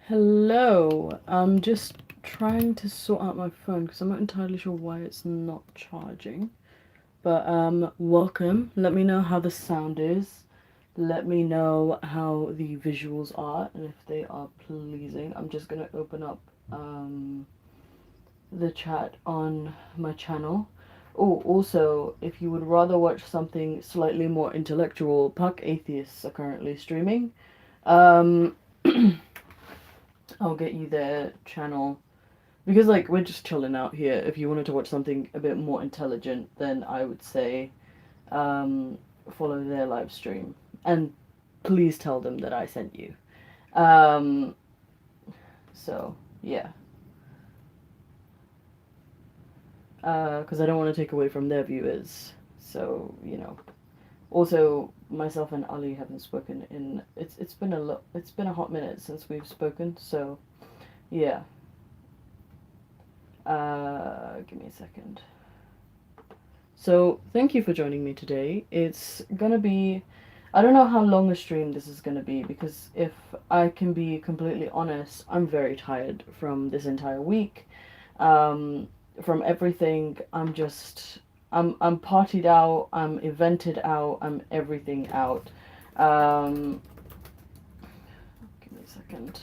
Hello. I'm just trying to sort out my phone because I'm not entirely sure why it's not charging. But welcome. Let me know how the sound is. Let me know how the visuals are and if they are pleasing. I'm just gonna open up the chat on my channel. Oh, also, if you would rather watch something slightly more intellectual, Puck Atheists are currently streaming. Um, I'll get you their channel. Because, like, we're just chilling out here. If you wanted to watch something a bit more intelligent, then I would say um, follow their live stream. And please tell them that I sent you. Um, so, yeah. Because I don't want to take away from their viewers. So, you know. Also, myself and Ali haven't spoken in. It's been it's been a hot minute since we've spoken, so, yeah. Give me a second. So, thank you for joining me today. It's gonna be. I don't know how long a stream this is gonna be because if I can be completely honest, I'm very tired from this entire week. Um, from everything, I'm partied out, I'm evented out, I'm everything out. Um, Give me a second.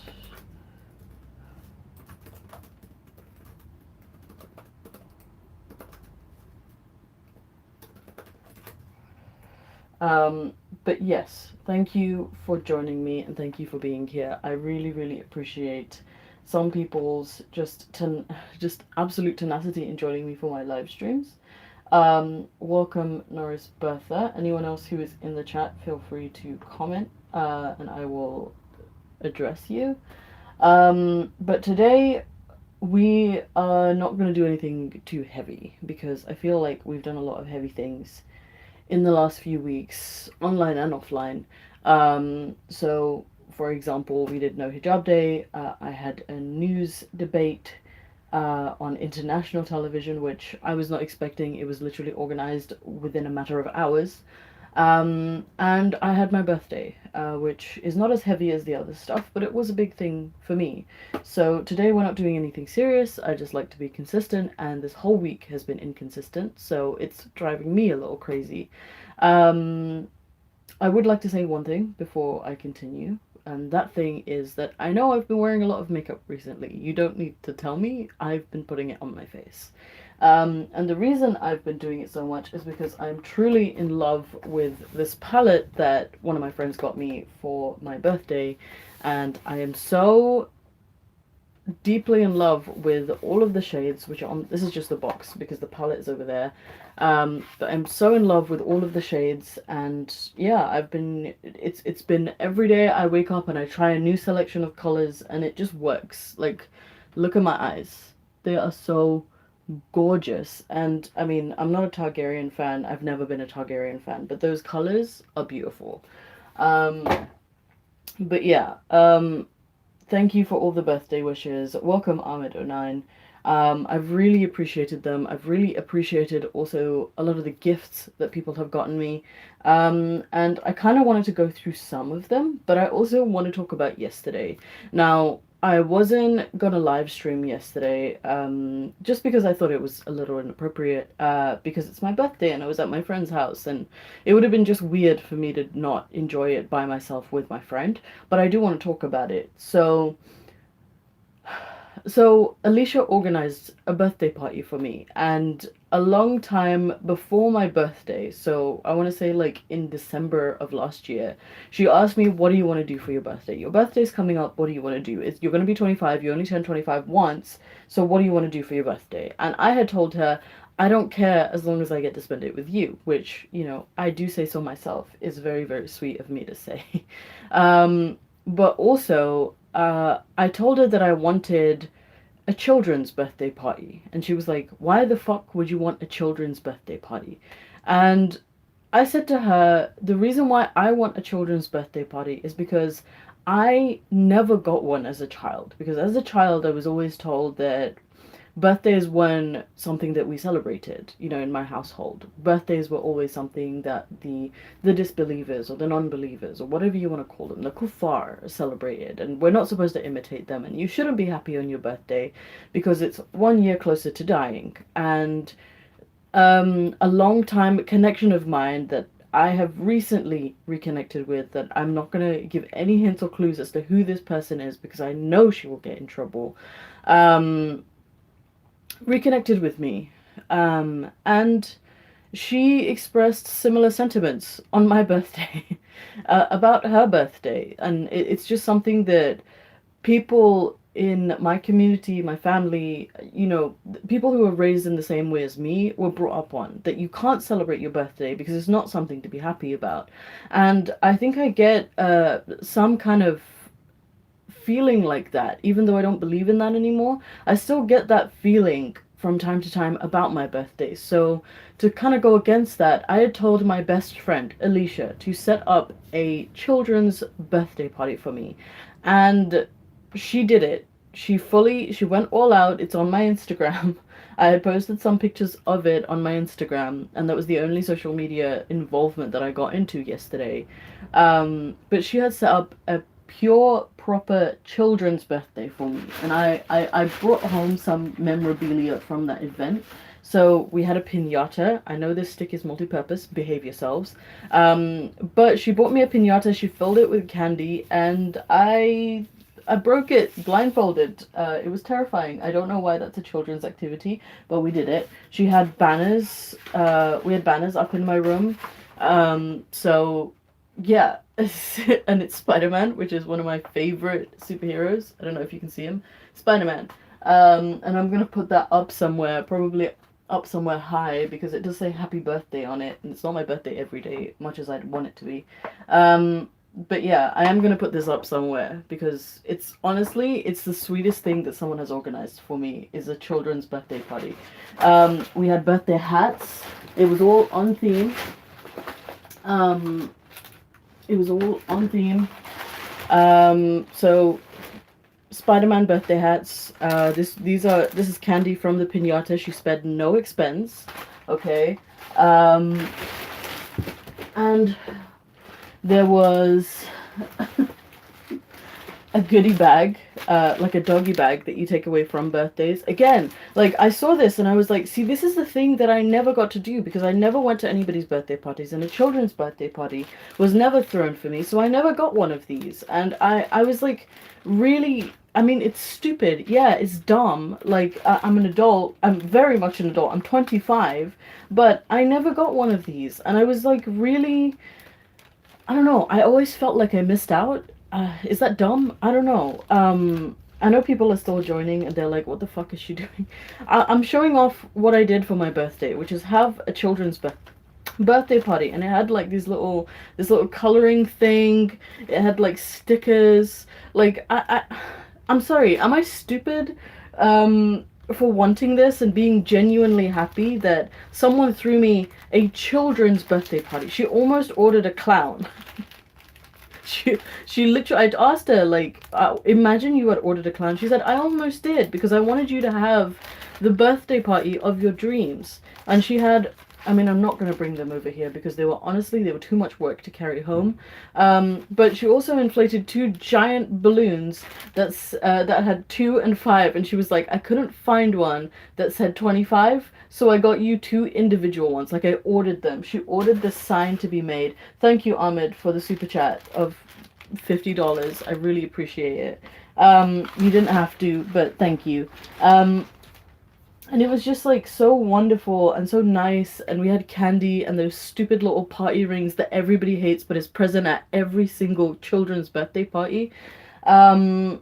Um, but yes, thank you for joining me and thank you for being here. I really, really appreciate some people's just absolute tenacity in joining me for my live streams. Welcome Norris Bertha. Anyone else who is in the chat, feel free to comment and I will address you. But today we are not going to do anything too heavy because I feel like we've done a lot of heavy things in the last few weeks, online and offline. So, for example, we did No Hijab Day. I had a news debate on international television, which I was not expecting. It was literally organized within a matter of hours. And I had my birthday, which is not as heavy as the other stuff, but it was a big thing for me. So today we're not doing anything serious. I just like to be consistent, and this whole week has been inconsistent, so it's driving me a little crazy. Um, I would like to say one thing before I continue, and that thing is that I know I've been wearing a lot of makeup recently. You don't need to tell me, I've been putting it on my face. And the reason I've been doing it so much is because I'm truly in love with this palette that one of my friends got me for my birthday, and I am so deeply in love with all of the shades which are on. This is just the box because the palette is over there. But I'm so in love with all of the shades, and yeah, it's been every day I wake up and I try a new selection of colors and it just works. Like, look at my eyes. They are so gorgeous. And I mean, I'm not a Targaryen fan. I've never been a Targaryen fan, but those colors are beautiful. Um but yeah, thank you for all the birthday wishes. Welcome, Ahmed09. I've really appreciated them. I've really appreciated also a lot of the gifts that people have gotten me. And I kind of wanted to go through some of them, but I also want to talk about yesterday. Now, I wasn't gonna live stream yesterday, just because I thought it was a little inappropriate, because it's my birthday and I was at my friend's house, and it would have been just weird for me to not enjoy it by myself with my friend, but I do want to talk about it. So Alicia organized a birthday party for me, and a long time before my birthday, so I want to say like in December of last year, she asked me, "What do you want to do for your birthday? Your birthday's coming up. What do you want to do? You're going to be 25. You only turn 25 once, so what do you want to do for your birthday?" And I had told her, "I don't care as long as I get to spend it with you," which, you know, I do say so myself, is very, very sweet of me to say. But also, I told her that I wanted a children's birthday party. And she was like, "Why the fuck would you want a children's birthday party?" And I said to her, the reason why I want a children's birthday party is because I never got one as a child. Because as a child, I was always told that birthdays weren't something that we celebrated, you know, in my household. Birthdays were always something that the disbelievers or the non-believers or whatever you want to call them, the kuffar, celebrated, and we're not supposed to imitate them. And you shouldn't be happy on your birthday because it's 1 year closer to dying. And a long time connection of mine that I have recently reconnected with, that I'm not going to give any hints or clues as to who this person is because I know she will get in trouble, reconnected with me. And she expressed similar sentiments on my birthday about her birthday. And it's just something that people in my community, my family, you know, people who were raised in the same way as me were brought up on, that you can't celebrate your birthday because it's not something to be happy about. And I think I get some kind of feeling like that, even though I don't believe in that anymore. I still get that feeling from time to time about my birthday. So to kind of go against that, I had told my best friend Alicia to set up a children's birthday party for me, and she did it. She went all out. It's on my Instagram. I had posted some pictures of it on my Instagram, and that was the only social media involvement that I got into yesterday. But she had set up a pure, proper children's birthday for me, and I brought home some memorabilia from that event. So we had a piñata. I know this stick is multi-purpose, behave yourselves. But she bought me a piñata, she filled it with candy, and I broke it blindfolded. It was terrifying. I don't know why that's a children's activity, but we did it. She had banners. We had banners up in my room. So yeah, and it's Spider-Man, which is one of my favorite superheroes. I don't know if you can see him. Spider-Man. And I'm gonna put that up somewhere, probably up somewhere high, because it does say happy birthday on it, and it's not my birthday every day, much as I'd want it to be. But yeah, I am going to put this up somewhere because it's honestly, it's the sweetest thing that someone has organized for me, is a children's birthday party. We had birthday hats. It was all on theme. So Spider-Man birthday hats. This is candy from the piñata. She spared no expense. Okay. And there was a goodie bag, like a doggy bag that you take away from birthdays. Again, like, I saw this and I was like, see, this is the thing that I never got to do because I never went to anybody's birthday parties, and a children's birthday party was never thrown for me, so I never got one of these. And I was like, really, I mean, it's stupid. Yeah, it's dumb. Like, I'm an adult. I'm very much an adult. I'm 25, but I never got one of these. And I was like, really, I don't know. I always felt like I missed out. Is that dumb? I don't know. I know people are still joining and they're like, what the fuck is she doing? I'm showing off what I did for my birthday, which is have a children's birthday party, and it had like this little coloring thing. It had like stickers. Like, I'm sorry, am I stupid for wanting this and being genuinely happy that someone threw me a children's birthday party? She almost ordered a clown. She literally, I'd asked her, like, imagine you had ordered a clown. She said, I almost did, because I wanted you to have the birthday party of your dreams. And she had, I mean, I'm not going to bring them over here because they were too much work to carry home. But she also inflated 2 giant balloons that had 2 and 5, and she was like, I couldn't find one that said 25, so I got you 2 individual ones. Like, I ordered them. She ordered the sign to be made. Thank you, Ahmed, for the super chat of $50. I really appreciate it. You didn't have to, but thank you. And it was just like so wonderful and so nice, and we had candy and those stupid little party rings that everybody hates but is present at every single children's birthday party. And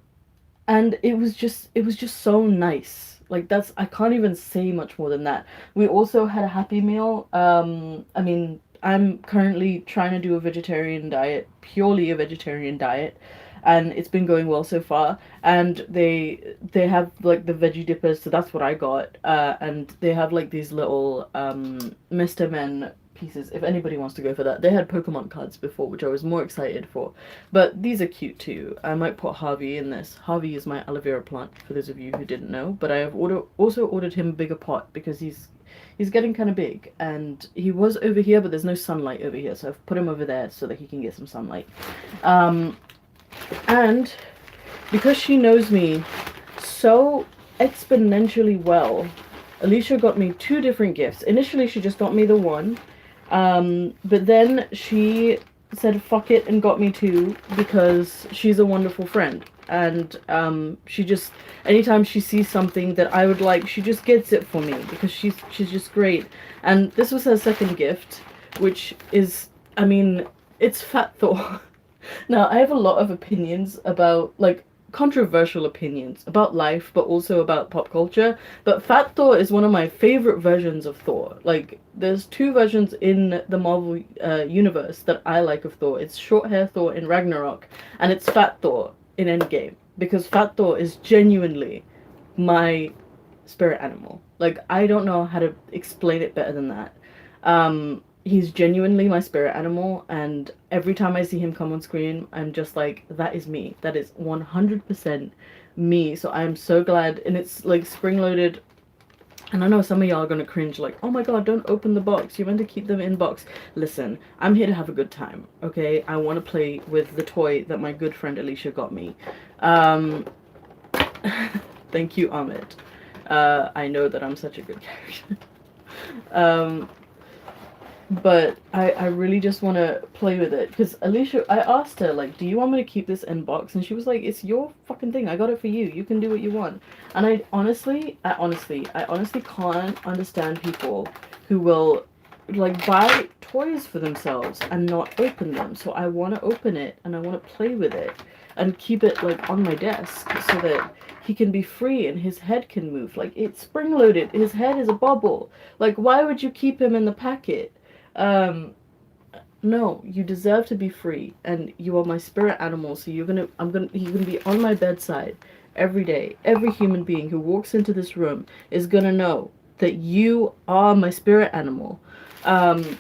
it was just so nice. Like, that's, I can't even say much more than that. We also had a Happy Meal. I mean, I'm currently trying to do a vegetarian diet, purely a vegetarian diet, and it's been going well so far. And they have like the veggie dippers, so that's what I got. And they have like these little Mr. Men pieces if anybody wants to go for that. They had Pokemon cards before, which I was more excited for. But these are cute too. I might put Harvey in this. Harvey is my aloe vera plant, for those of you who didn't know. But I have also ordered him a bigger pot because he's getting kind of big. And he was over here, but there's no sunlight over here. So I've put him over there so that he can get some sunlight. And because she knows me so exponentially well, Alicia got me 2 different gifts. Initially, she just got me the one, but then she said fuck it and got me 2 because she's a wonderful friend. And she just, anytime she sees something that I would like, she just gets it for me because she's just great. And this was her second gift, which is, I mean, it's Fat Thor. Now, I have a lot of opinions about, like, controversial opinions about life, but also about pop culture. But Fat Thor is one of my favorite versions of Thor. Like, there's 2 versions in the Marvel universe that I like of Thor. It's short hair Thor in Ragnarok, and it's Fat Thor in Endgame. Because Fat Thor is genuinely my spirit animal. Like, I don't know how to explain it better than that. He's genuinely my spirit animal, and every time I see him come on screen, I'm just like, that is me. That is 100% me. So I'm so glad. And it's like spring-loaded. And I know some of y'all are gonna cringe, like, oh my god, don't open the box. You're meant to keep them in box. Listen, I'm here to have a good time, okay? I want to play with the toy that my good friend Alicia got me. Thank you, Ahmed. I know that I'm such a good character. But I really just want to play with it, because Alicia, I asked her, like, do you want me to keep this in box? And she was like, it's your fucking thing. I got it for you. You can do what you want. And I honestly can't understand people who will, like, buy toys for themselves and not open them. So I want to open it, and I want to play with it and keep it, like, on my desk so that he can be free and his head can move. Like, it's spring-loaded. His head is a bubble. Like, why would you keep him in the packet? No, you deserve to be free, and you are my spirit animal, so you're gonna be on my bedside every day. Every human being who walks into this room is gonna know that you are my spirit animal. And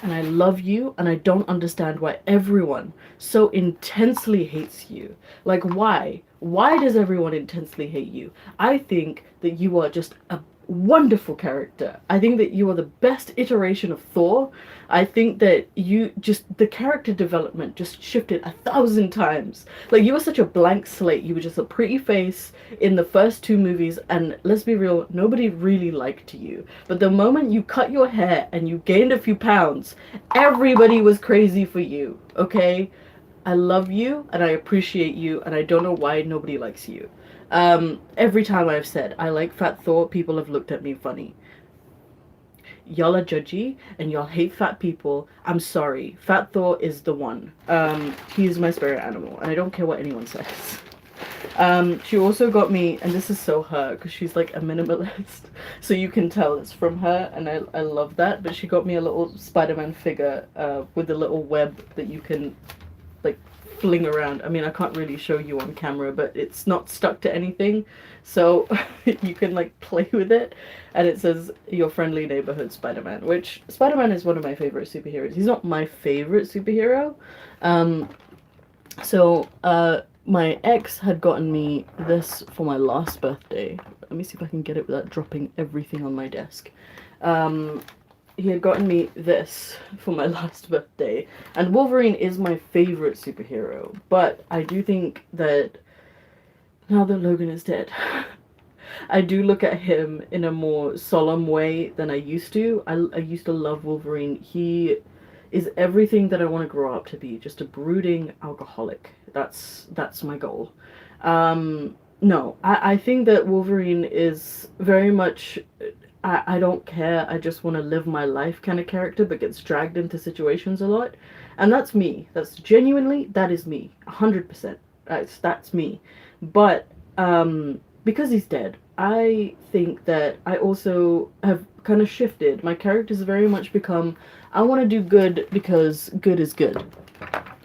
I love you, and I don't understand why everyone so intensely hates you. Like, why? Why does everyone intensely hate you? I think that you are just a wonderful character. I think that you are the best iteration of Thor. I think that the character development just shifted 1,000 times. Like, you were such a blank slate. You were just a pretty face in the first 2 movies, and let's be real, nobody really liked you. But the moment you cut your hair and you gained a few pounds, everybody was crazy for you, okay? I love you, and I appreciate you, and I don't know why nobody likes you. Every time I've said I like Fat Thor, people have looked at me funny. Y'all are judgy and y'all hate fat people. I'm sorry. Fat Thor is the one. He's my spirit animal, and I don't care what anyone says. She also got me, and this is so her, because she's like a minimalist, so you can tell it's from her, and I love that. But she got me a little Spider-Man figure with a little web that you can, like, fling around. I mean, I can't really show you on camera, but it's not stuck to anything, so you can, like, play with it. And it says, your friendly neighborhood Spider-Man, which Spider-Man is one of my favorite superheroes. He's not my favorite superhero. My ex had gotten me this for my last birthday. Let me see if I can get it without dropping everything on my desk. He had gotten me this for my last birthday, and Wolverine is my favorite superhero, but I do think that now that Logan is dead, I do look at him in a more solemn way than I used to. I used to love Wolverine. He is everything that I want to grow up to be, just a brooding alcoholic. That's my goal. No, I think that Wolverine is very much, I don't care, I just want to live my life kind of character, but gets dragged into situations a lot. And that's me. That's genuinely, that is me. 100%. That's me. But, because he's dead, I think that I also have kind of shifted. My character's very much become, I want to do good because good is good.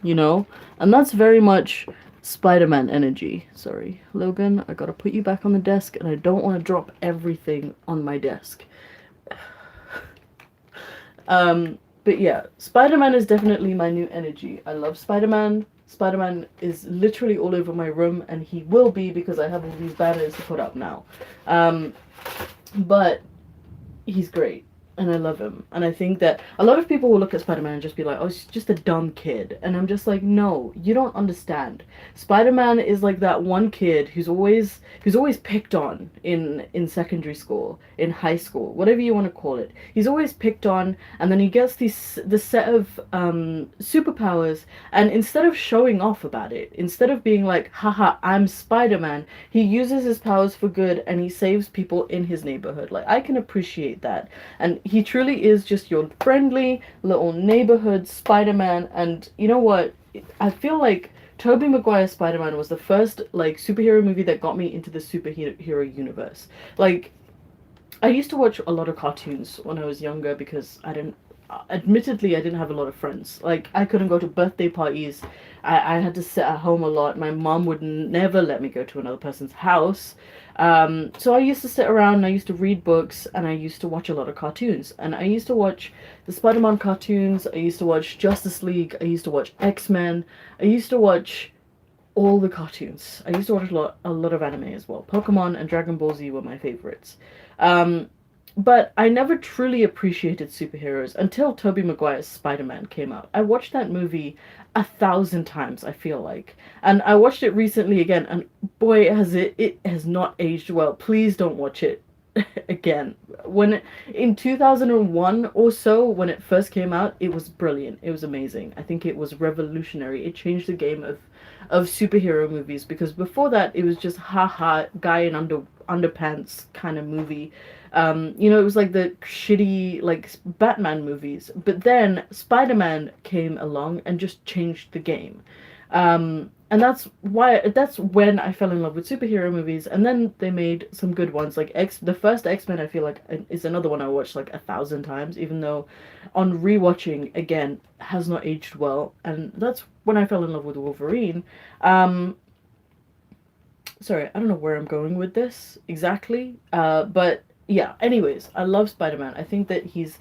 You know? And that's very much Spider-Man energy. Sorry, Logan, I gotta put you back on the desk, and I don't want to drop everything on my desk. But yeah, Spider-Man is definitely my new energy. I love Spider-Man. Spider-Man is literally all over my room, and he will be because I have all these banners to put up now. Um, but he's great, and I love him. And I think that a lot of people will look at Spider-Man and just be like, oh, he's just a dumb kid. And I'm just like, no, you don't understand. Spider-Man is like that one kid who's always picked on in secondary school, in high school, whatever you want to call it. He's always picked on, and then he gets this set of superpowers, and instead of showing off about it, instead of being like, haha, I'm Spider-Man, he uses his powers for good, and he saves people in his neighborhood. Like, I can appreciate that. And he truly is just your friendly little neighborhood Spider-Man. And you know what? I feel like Tobey Maguire's Spider-Man was the first like superhero movie that got me into the superhero universe. Like, I used to watch a lot of cartoons when I was younger because admittedly, I didn't have a lot of friends. Like, I couldn't go to birthday parties. I had to sit at home a lot. My mom would never let me go to another person's house. So I used to sit around and I used to read books and I used to watch a lot of cartoons. And I used to watch the Spider-Man cartoons. I used to watch Justice League. I used to watch X-Men. I used to watch all the cartoons. I used to watch a lot of anime as well. Pokemon and Dragon Ball Z were my favorites. Um, but I never truly appreciated superheroes until Tobey Maguire's Spider-Man came out. I watched that movie 1,000 times, I feel like. And I watched it recently again, and boy, it has not aged well. Please don't watch it again. In 2001 or so, when it first came out, it was brilliant. It was amazing. I think it was revolutionary. It changed the game of superhero movies, because before that it was just haha guy in underpants kind of movie. It was like the shitty like Batman movies, but then Spider-Man came along and just changed the game. And that's when I fell in love with superhero movies, and then they made some good ones like the first X-Men. I feel like is another one I watched like 1,000 times, even though on rewatching again has not aged well. And that's when I fell in love with Wolverine. Sorry, I don't know where I'm going with this exactly, but yeah, anyways, I love Spider-Man. I think that he's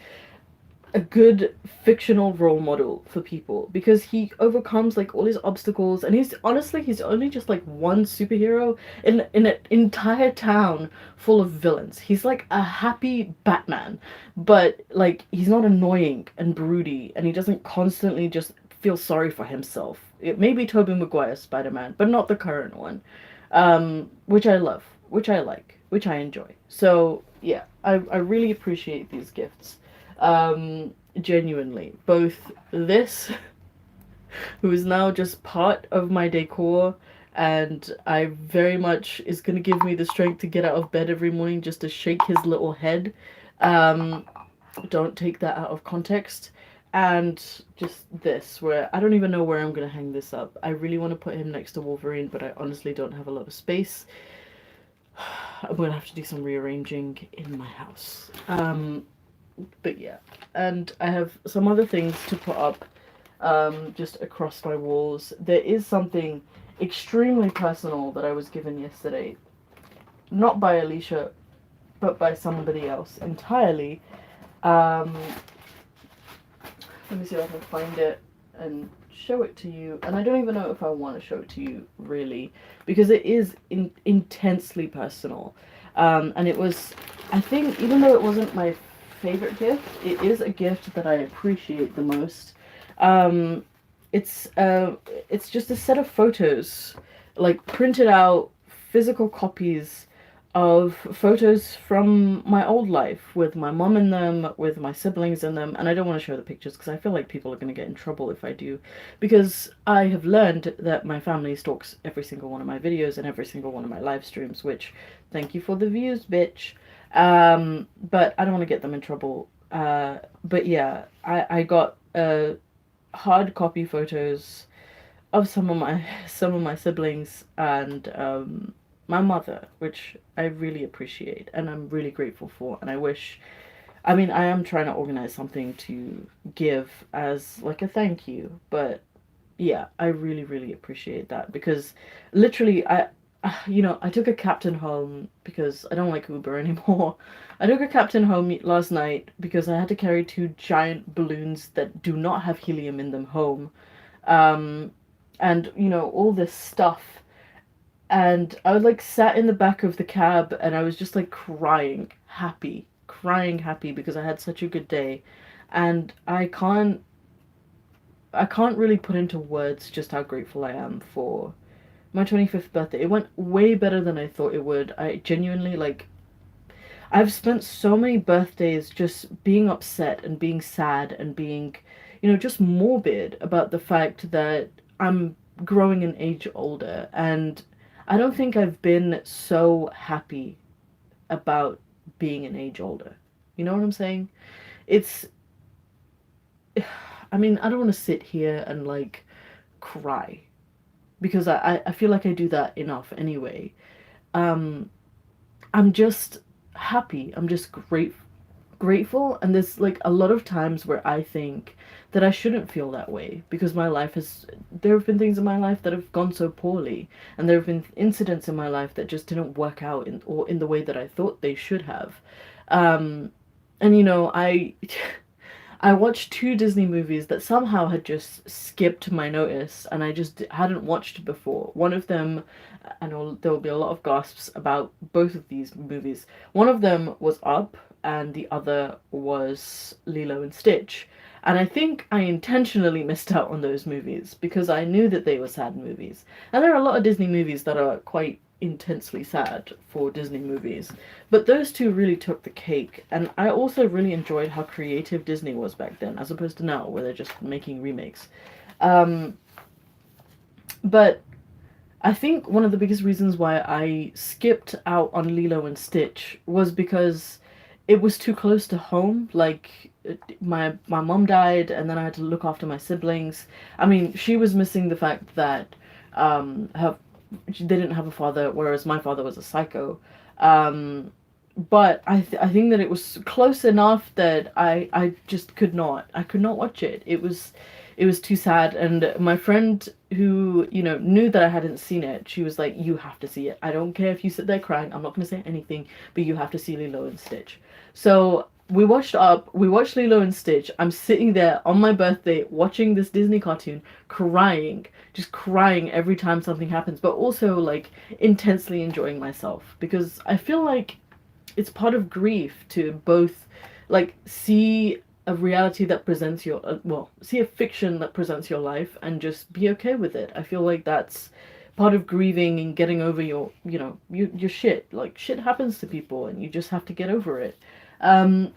a good fictional role model for people because he overcomes like all his obstacles, and he's only just like one superhero in an entire town full of villains. He's like a happy Batman, but like he's not annoying and broody, and he doesn't constantly just feel sorry for himself. It may be Tobey Maguire's Spider-Man, but not the current one, which I love, which I like, which I enjoy. So yeah, I really appreciate these gifts. Genuinely, both this who is now just part of my decor, and I very much is going to give me the strength to get out of bed every morning just to shake his little head. Don't take that out of context. And just this, where I don't even know where I'm going to hang this up. I really want to put him next to Wolverine, but I honestly don't have a lot of space. I'm going to have to do some rearranging in my house. But yeah, and I have some other things to put up just across my walls. There is something extremely personal that I was given yesterday, not by Alicia, but by somebody else entirely. Let me see if I can find it and show it to you. And I don't even know if I want to show it to you, really, because it is intensely personal. And it was, I think, even though it wasn't my favorite gift, it is a gift that I appreciate the most. It's just a set of photos, like printed out physical copies of photos from my old life with my mom in them, with my siblings in them. And I don't want to show the pictures because I feel like people are going to get in trouble if I do, because I have learned that my family stalks every single one of my videos and every single one of my live streams, which, thank you for the views, bitch. But I don't want to get them in trouble. But yeah, I got hard copy photos of some of my siblings and my mother, which I really appreciate and I'm really grateful for. And I am trying to organize something to give as like a thank you, but yeah, I really, really appreciate that, because literally I took a captain home because I don't like Uber anymore. I took a captain home last night because I had to carry two giant balloons that do not have helium in them home. Um, and, all this stuff. And I was like sat in the back of the cab and I was just like crying happy because I had such a good day. And I can't really put into words just how grateful I am for my 25th birthday. It went way better than I thought it would. I genuinely, like, I've spent so many birthdays just being upset and being sad and being, just morbid about the fact that I'm growing an age older. And I don't think I've been so happy about being an age older. You know what I'm saying? It's, I mean, I don't want to sit here and like cry because I feel like I do that enough anyway. Um, I'm just happy. I'm just grateful. And there's like a lot of times where I think that I shouldn't feel that way because there have been things in my life that have gone so poorly, and there have been incidents in my life that just didn't work out in the way that I thought they should have. Um, and I watched two Disney movies that somehow had just skipped my notice and I just hadn't watched before. One of them, I know there will be a lot of gasps about both of these movies. One of them was Up and the other was Lilo and Stitch. And I think I intentionally missed out on those movies because I knew that they were sad movies. And there are a lot of Disney movies that are quite intensely sad for Disney movies. But those two really took the cake, and I also really enjoyed how creative Disney was back then, as opposed to now, where they're just making remakes. Um, but I think one of the biggest reasons why I skipped out on Lilo and Stitch was because it was too close to home. Like, my mom died, and then I had to look after my siblings. I mean, she was missing the fact that her they didn't have a father, whereas my father was a psycho. Um, but I think that it was close enough that I just could not watch it. It was too sad, and my friend who knew that I hadn't seen it, she was like, "You have to see it. I don't care if you sit there crying. I'm not going to say anything, but you have to see Lilo and Stitch." So we watched Lilo and Stitch. I'm sitting there on my birthday watching this Disney cartoon, crying, just crying every time something happens, but also like intensely enjoying myself because I feel like it's part of grief to both like see a reality that presents your see a fiction that presents your life and just be okay with it. I feel like that's part of grieving and getting over your shit. Like, shit happens to people and you just have to get over it. um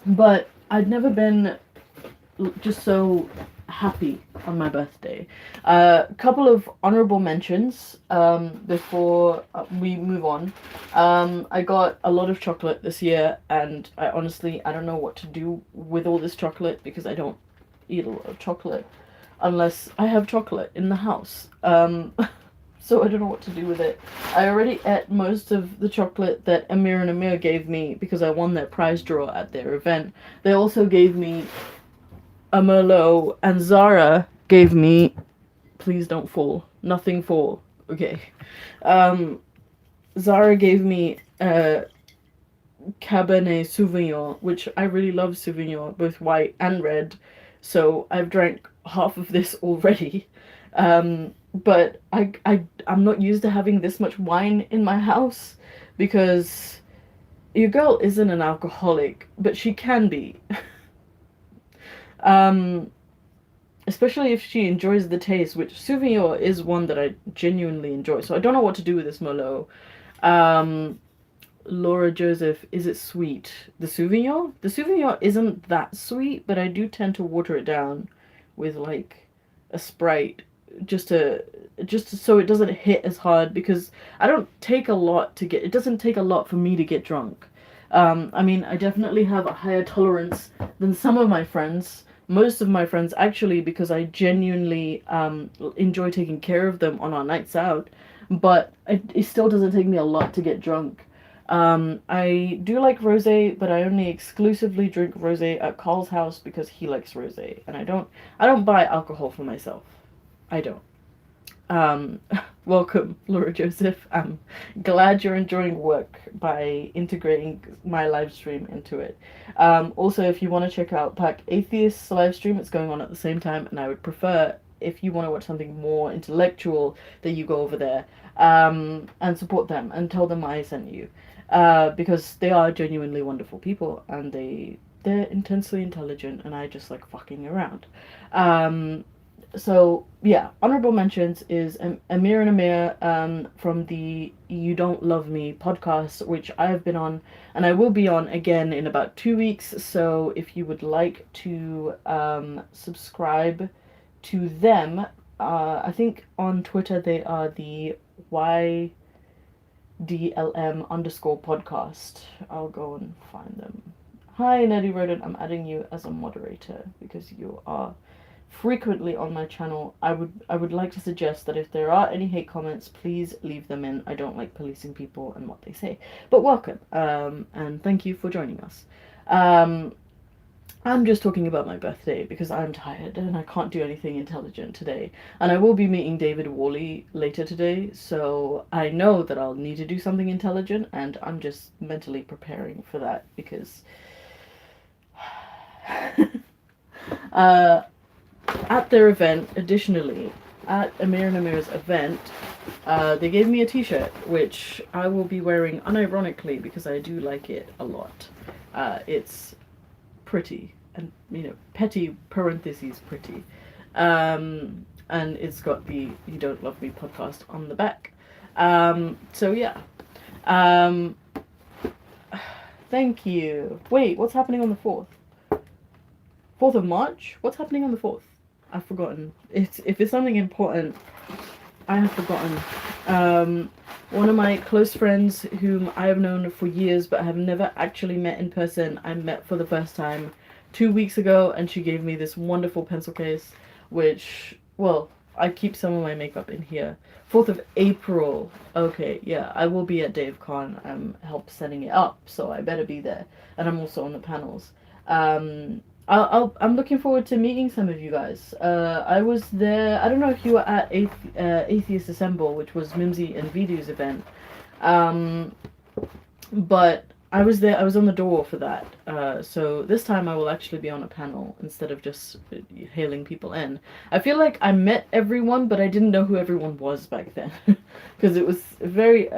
but I'd never been just so happy on my birthday. A couple of honorable mentions before we move on. I got a lot of chocolate this year, and I don't know what to do with all this chocolate because I don't eat a lot of chocolate unless I have chocolate in the house. So I don't know what to do with it. I already ate most of the chocolate that Amir and Amir gave me because I won their prize draw at their event. They also gave me a Merlot, and Zara gave me, please don't fall, nothing fall, okay. Zara gave me a Cabernet Sauvignon, which I really love Sauvignon, both white and red, so I've drank half of this already. But I'm not used to having this much wine in my house because your girl isn't an alcoholic, but she can be. Um, Especially if she enjoys the taste, which Sauvignon is one that I genuinely enjoy. So I don't know what to do with this Merlot. Um, Laura Joseph, is it sweet? The Sauvignon? The Sauvignon isn't that sweet, but I do tend to water it down with like a Sprite so it doesn't hit as hard because I don't take a lot to get. It doesn't take a lot for me to get drunk. I mean, I definitely have a higher tolerance than some of my friends. Most of my friends, actually, because I genuinely enjoy taking care of them on our nights out. But it still doesn't take me a lot to get drunk. I do like rosé, but I only exclusively drink rosé at Carl's house because he likes rosé, and I don't buy alcohol for myself. I don't. Welcome, Laura Joseph. I'm glad you're enjoying work by integrating my live stream into it. Also, if you want to check out Pack Atheist's live stream, it's going on at the same time, and I would prefer, if you want to watch something more intellectual, that you go over there and support them and tell them I sent you. Because they are genuinely wonderful people, and they're intensely intelligent, and I just like fucking around. So yeah, honorable mentions is Amir and Amir from the You Don't Love Me podcast, which I have been on, and I will be on again in about 2 weeks. So if you would like to subscribe to them, I think on Twitter they are the YDLM_podcast. I'll go and find them. Hi, Neddy Rodent. I'm adding you as a moderator because you are frequently on my channel. I would like to suggest that if there are any hate comments, please leave them in. I don't like policing people and what they say. But welcome, and thank you for joining us. I'm just talking about my birthday because I'm tired and I can't do anything intelligent today. And I will be meeting David Worley later today, so I know that I'll need to do something intelligent, and I'm just mentally preparing for that because at their event, additionally, at Amir and Amir's event, they gave me a t-shirt, which I will be wearing unironically because I do like it a lot. It's pretty, and, you know, petty parentheses pretty. And it's got the You Don't Love Me podcast on the back. So yeah. Thank you. Wait, what's happening on the 4th? 4th of March? What's happening on the 4th? I've forgotten. If it's something important, I have forgotten. One of my close friends whom I have known for years but have never actually met in person, I met for the first time 2 weeks ago, and she gave me this wonderful pencil case, which, well, I keep some of my makeup in here. 4th of April. Okay, yeah, I will be at Dave Con. I'm help setting it up, so I better be there. And I'm also on the panels. I'm looking forward to meeting some of you guys. I was there. I don't know if you were at Atheist Assemble, which was Mimsy and Vidu's event. But I was there. I was on the door for that. So this time I will actually be on a panel instead of just hailing people in. I feel like I met everyone, but I didn't know who everyone was back then, because it was very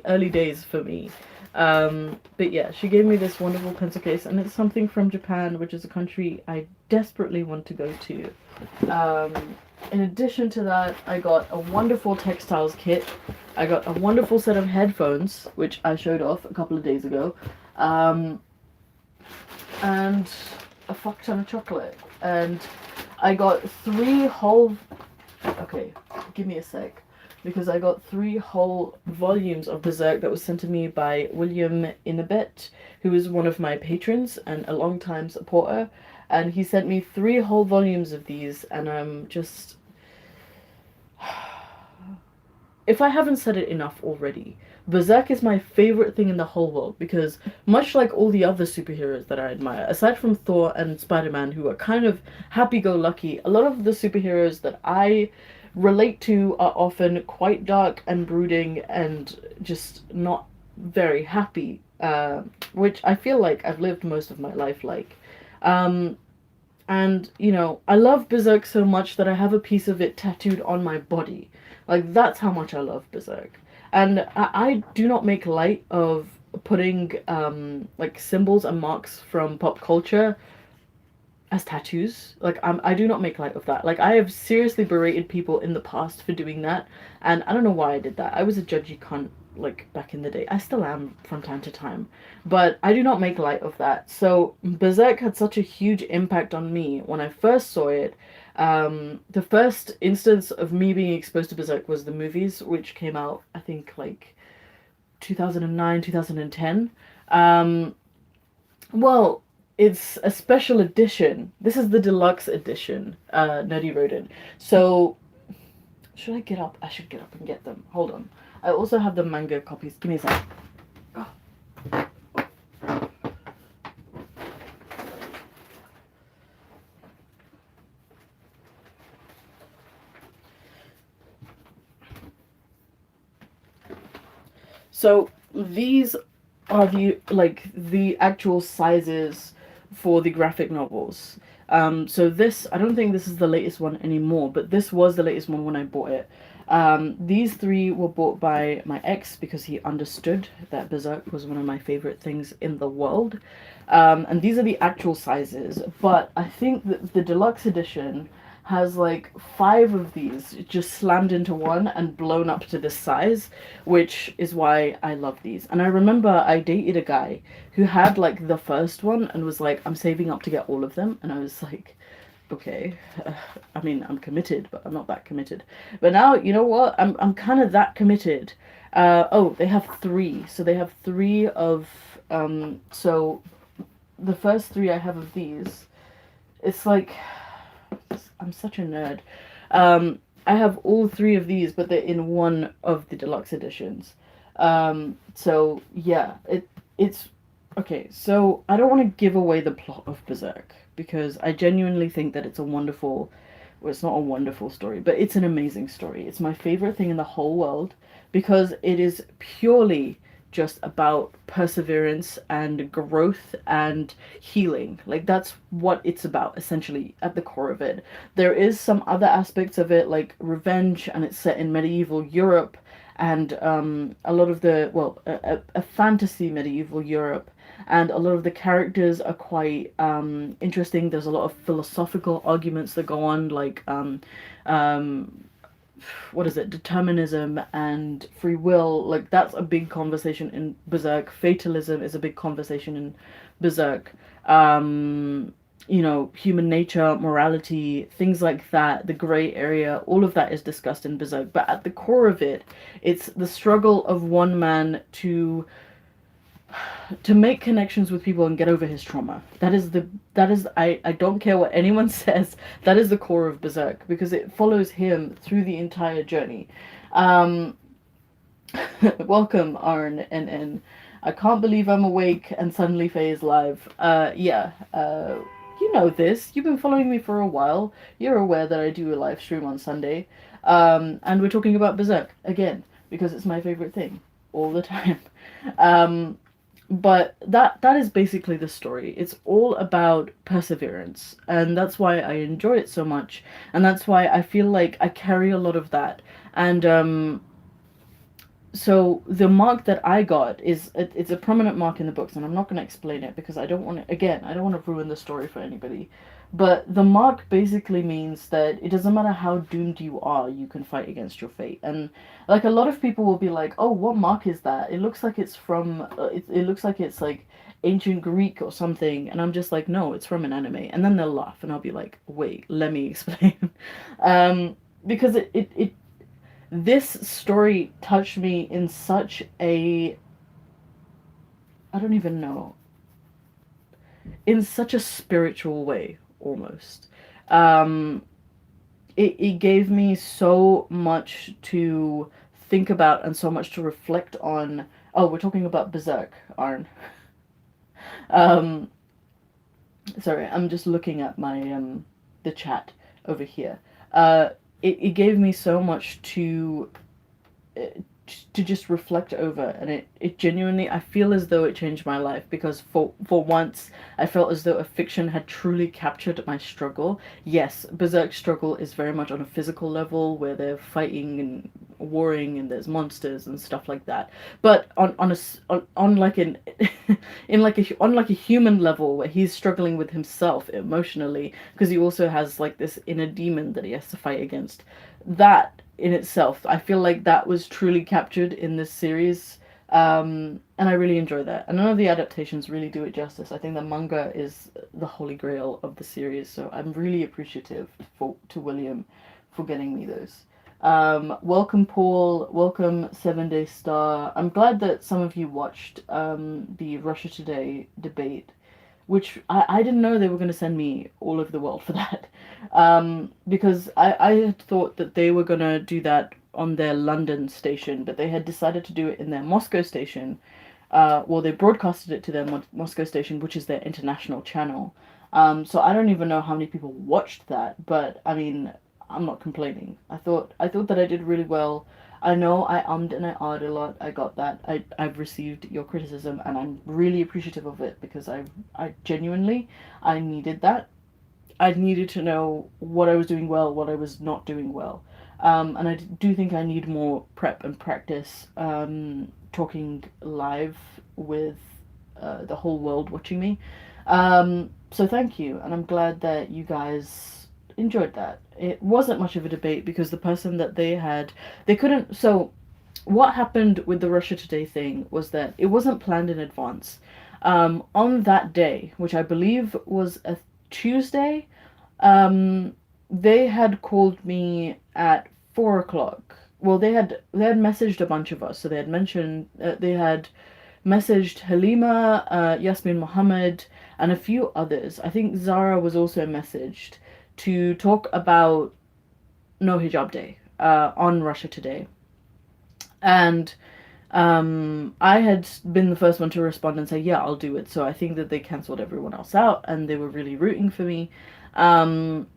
early days for me. But yeah, she gave me this wonderful pencil case, and it's something from Japan, which is a country I desperately want to go to. In addition to that, I got a wonderful textiles kit. I got a wonderful set of headphones, which I showed off a couple of days ago. And a fuck ton of chocolate. And I got 3 whole... Okay, give me a sec. Because I got 3 whole volumes of Berserk that was sent to me by William Inabet, who is one of my patrons and a long-time supporter. And he sent me 3 whole volumes of these, and I'm just... If I haven't said it enough already, Berserk is my favorite thing in the whole world, because much like all the other superheroes that I admire, aside from Thor and Spider-Man, who are kind of happy-go-lucky, a lot of the superheroes that I relate to are often quite dark and brooding and just not very happy, which I feel like I've lived most of my life like. And, you know, I love Berserk so much that I have a piece of it tattooed on my body. Like, that's how much I love Berserk. And I do not make light of putting, like, symbols and marks from pop culture as tattoos. Like, I do not make light of that. Like, I have seriously berated people in the past for doing that, and I don't know why I did that. I was a judgy cunt, like, back in the day. I still am from time to time, but I do not make light of that. So Berserk had such a huge impact on me when I first saw it. The first instance of me being exposed to Berserk was the movies, which came out, I think, like 2009, 2010. Well, it's a special edition. This is the deluxe edition, Nerdy Rodent. So, should I get up? I should get up and get them. Hold on. I also have the manga copies. Give me a sec. Oh. So these are the actual sizes for the graphic novels. So this, I don't think this is the latest one anymore, but this was the latest one when I bought it. These three were bought by my ex because he understood that Berserk was one of my favorite things in the world. And these are the actual sizes, but I think that the deluxe edition has like five of these just slammed into one and blown up to this size, which is why I love these. And I remember I dated a guy who had like the first one and was like, I'm saving up to get all of them. And I was like, okay, I mean, I'm committed, but I'm not that committed. But now, you know what? I'm kind of that committed. Oh, they have three. So they have three of, so the first three I have of these, it's like, I'm such a nerd. I have all three of these, but they're in one of the deluxe editions. So yeah, it's okay. So I don't want to give away the plot of Berserk because I genuinely think that it's a wonderful. Well, it's not a wonderful story, but it's an amazing story. It's my favorite thing in the whole world because it is purely just about perseverance and growth and healing. Like that's what it's about essentially at the core of it. There is some other aspects of it like revenge, and it's set in medieval Europe and a lot of the a fantasy medieval Europe, and a lot of the characters are quite interesting. There's a lot of philosophical arguments that go on, like um, what is it, determinism and free will. Like that's a big conversation in Berserk. Fatalism is a big conversation in Berserk. You know, human nature, morality, things like that, the gray area, all of that is discussed in Berserk. But at the core of it, it's the struggle of one man to make connections with people and get over his trauma. I don't care what anyone says, that is the core of Berserk because it follows him through the entire journey. Um Welcome Arn and I can't believe I'm awake and suddenly Faye is live. You know this. You've been following me for a while. You're aware that I do a live stream on Sunday. And we're talking about Berserk again because it's my favorite thing all the time. Um but that is basically the story. It's all about perseverance, and that's why I enjoy it so much, and that's why I feel like I carry a lot of that. And so the mark that I got it's a prominent mark in the books, and I'm not going to explain it because I don't want to, again, I don't want to ruin the story for anybody. But the mark basically means that it doesn't matter how doomed you are, you can fight against your fate. And like a lot of people will be like, "Oh, what mark is that? It looks like it's from it looks like it's like ancient Greek or something." And I'm just like, "No, it's from an anime." And then they'll laugh and I'll be like, "Wait, let me explain." Because it this story touched me in such a, I don't even know, in such a spiritual way almost. um it gave me so much to think about and so much to reflect on. Oh, we're talking about Berserk, Arn. um Sorry, I'm just looking at my the chat over here. It gave me so much uh, to just reflect over, and it genuinely, I feel as though it changed my life because for once I felt as though a fiction had truly captured my struggle. Yes, Berserk's struggle is very much on a physical level where they're fighting and warring and there's monsters and stuff like that, but on like an in like a on like a human level where he's struggling with himself emotionally because he also has like this inner demon that he has to fight against. That in itself, I feel like that was truly captured in this series. And I really enjoy that. And none of the adaptations really do it justice. I think the manga is the holy grail of the series, so I'm really appreciative to William for getting me those. Welcome Paul, welcome 7 Day Star. I'm glad that some of you watched the Russia Today debate, which I didn't know they were going to send me all over the world for that. Because I had thought that they were going to do that on their London station, but they had decided to do it in their Moscow station. Well, they broadcasted it to their Moscow station, which is their international channel. So I don't even know how many people watched that, but I mean, I'm not complaining. I thought that I did really well. I know I ummed and I ahed a lot. I got that. I've received your criticism, and I'm really appreciative of it, because I genuinely, I needed that. I needed to know what I was doing well, what I was not doing well. And I do think I need more prep and practice, talking live with the whole world watching me. So thank you, and I'm glad that you guys enjoyed that. It wasn't much of a debate, because the person that they had, they couldn't. So what happened with the Russia Today thing was that it wasn't planned in advance. On that day, which I believe was a Tuesday, they had called me at 4 o'clock. Well, they had messaged a bunch of us. So they had mentioned, they had messaged Halima, Yasmin Mohammed, and a few others. I think Zara was also messaged to talk about No Hijab Day, on Russia Today. And I had been the first one to respond and say, yeah, I'll do it. So I think that they cancelled everyone else out, and they were really rooting for me. And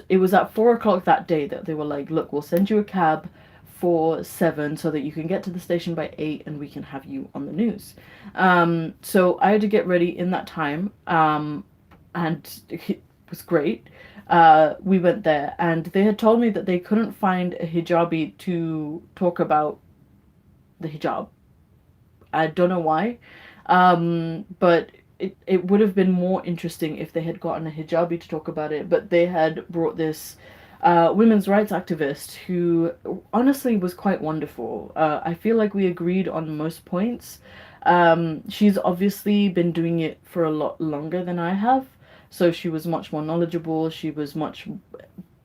it was at 4 o'clock that day that they were like, look, we'll send you a cab for 7 so that you can get to the station by 8 and we can have you on the news. So I had to get ready in that time, and it was great. We went there, and they had told me that they couldn't find a hijabi to talk about the hijab. I don't know why, but it would have been more interesting if they had gotten a hijabi to talk about it, but they had brought this women's rights activist who honestly was quite wonderful. I feel like we agreed on most points. She's obviously been doing it for a lot longer than I have, so she was much more knowledgeable. She was much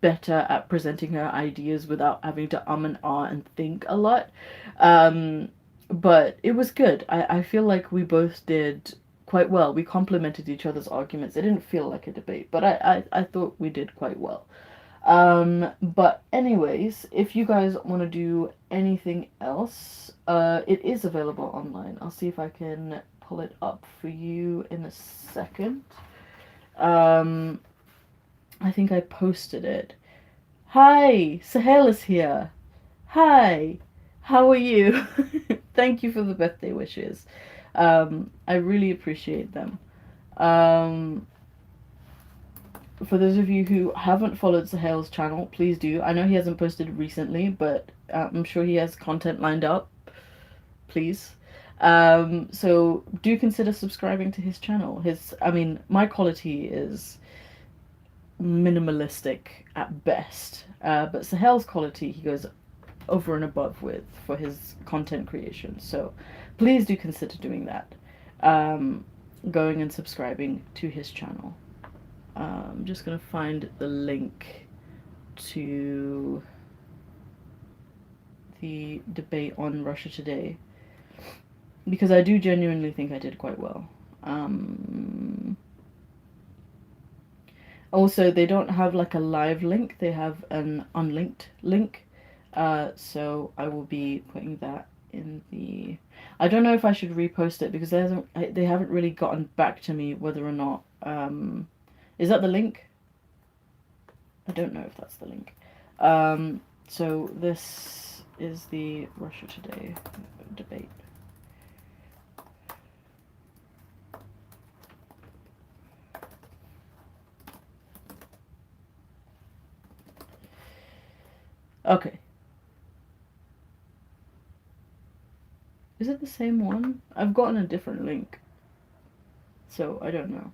better at presenting her ideas without having to and ah and think a lot. But it was good. I feel like we both did quite well. We complemented each other's arguments. It didn't feel like a debate, but I thought we did quite well. But anyways, if you guys want to do anything else, it is available online. I'll see if I can pull it up for you in a second. I think I posted it. Hi, Sahel is here. Hi, how are you? Thank you for the birthday wishes. I really appreciate them. For those of you who haven't followed Sahel's channel, please do. I know he hasn't posted recently, but I'm sure he has content lined up. Please. So do consider subscribing to his channel. My quality is minimalistic at best, but Sahel's quality he goes over and above with for his content creation. So please do consider doing that. Going and subscribing to his channel. I'm just gonna find the link to the debate on Russia Today, because I do genuinely think I did quite well. Also, they don't have like a live link, they have an unlinked link. So I will be putting that in the... I don't know if I should repost it, because they haven't really gotten back to me whether or not... Is that the link? I don't know if that's the link. So this is the Russia Today debate. Okay. Is it the same one? I've gotten a different link, so I don't know.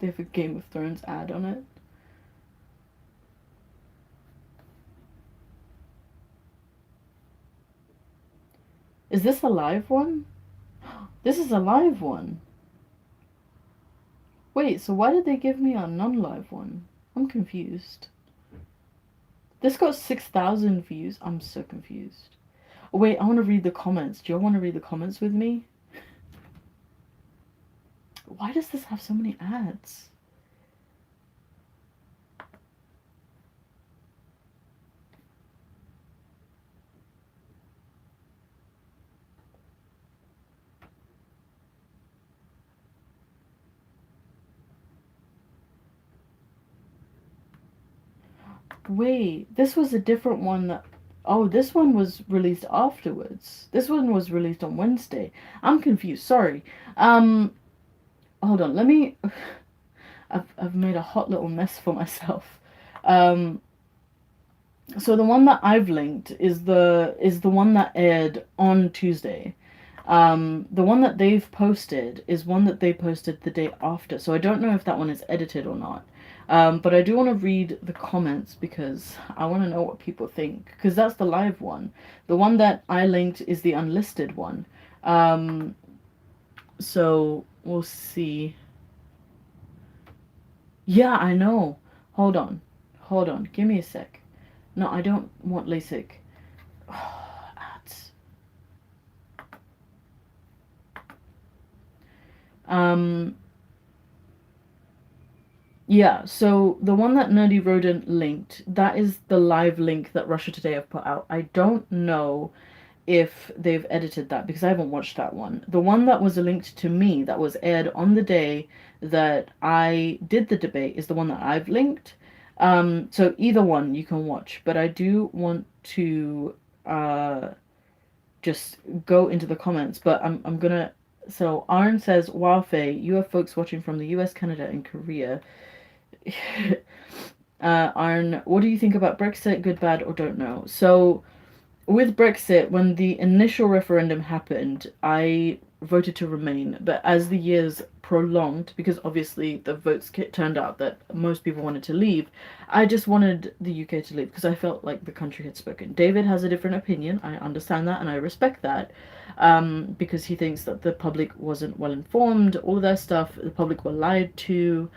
They have a Game of Thrones ad on it. Is this a live one? This is a live one. Wait, so why did they give me a non-live one? I'm confused. This got 6,000 views. I'm so confused. Oh, wait, I want to read the comments. Do you all want to read the comments with me? Why does this have so many ads? Wait, this was a different one that... Oh, this one was released afterwards. This one was released on Wednesday. I'm confused, sorry. Hold on, let me... I've made a hot little mess for myself. Um, so the one that I've linked is the one that aired on Tuesday. The one that they've posted is one that they posted the day after. So I don't know if that one is edited or not. But I do want to read the comments because I want to know what people think. Because that's the live one. The one that I linked is the unlisted one. So we'll see. Yeah, I know. Hold on. Hold on. Give me a sec. No, I don't want LASIK. Ads. Yeah, so the one that Nerdy Rodent linked, that is the live link that Russia Today have put out. I don't know if they've edited that because I haven't watched that one. The one that was linked to me that was aired on the day that I did the debate is the one that I've linked. So either one you can watch, but I do want to just go into the comments, but I'm gonna... So Arn says, "Wow, Faye, you have folks watching from the US, Canada, and Korea." Arn, what do you think about Brexit? Good, bad, or don't know? So with Brexit, when the initial referendum happened, I voted to remain. But as the years prolonged, because obviously the votes turned out that most people wanted to leave, I just wanted the UK to leave because I felt like the country had spoken. David has a different opinion. I understand that and I respect that, because he thinks that the public wasn't well informed, all of that stuff. The public were lied to.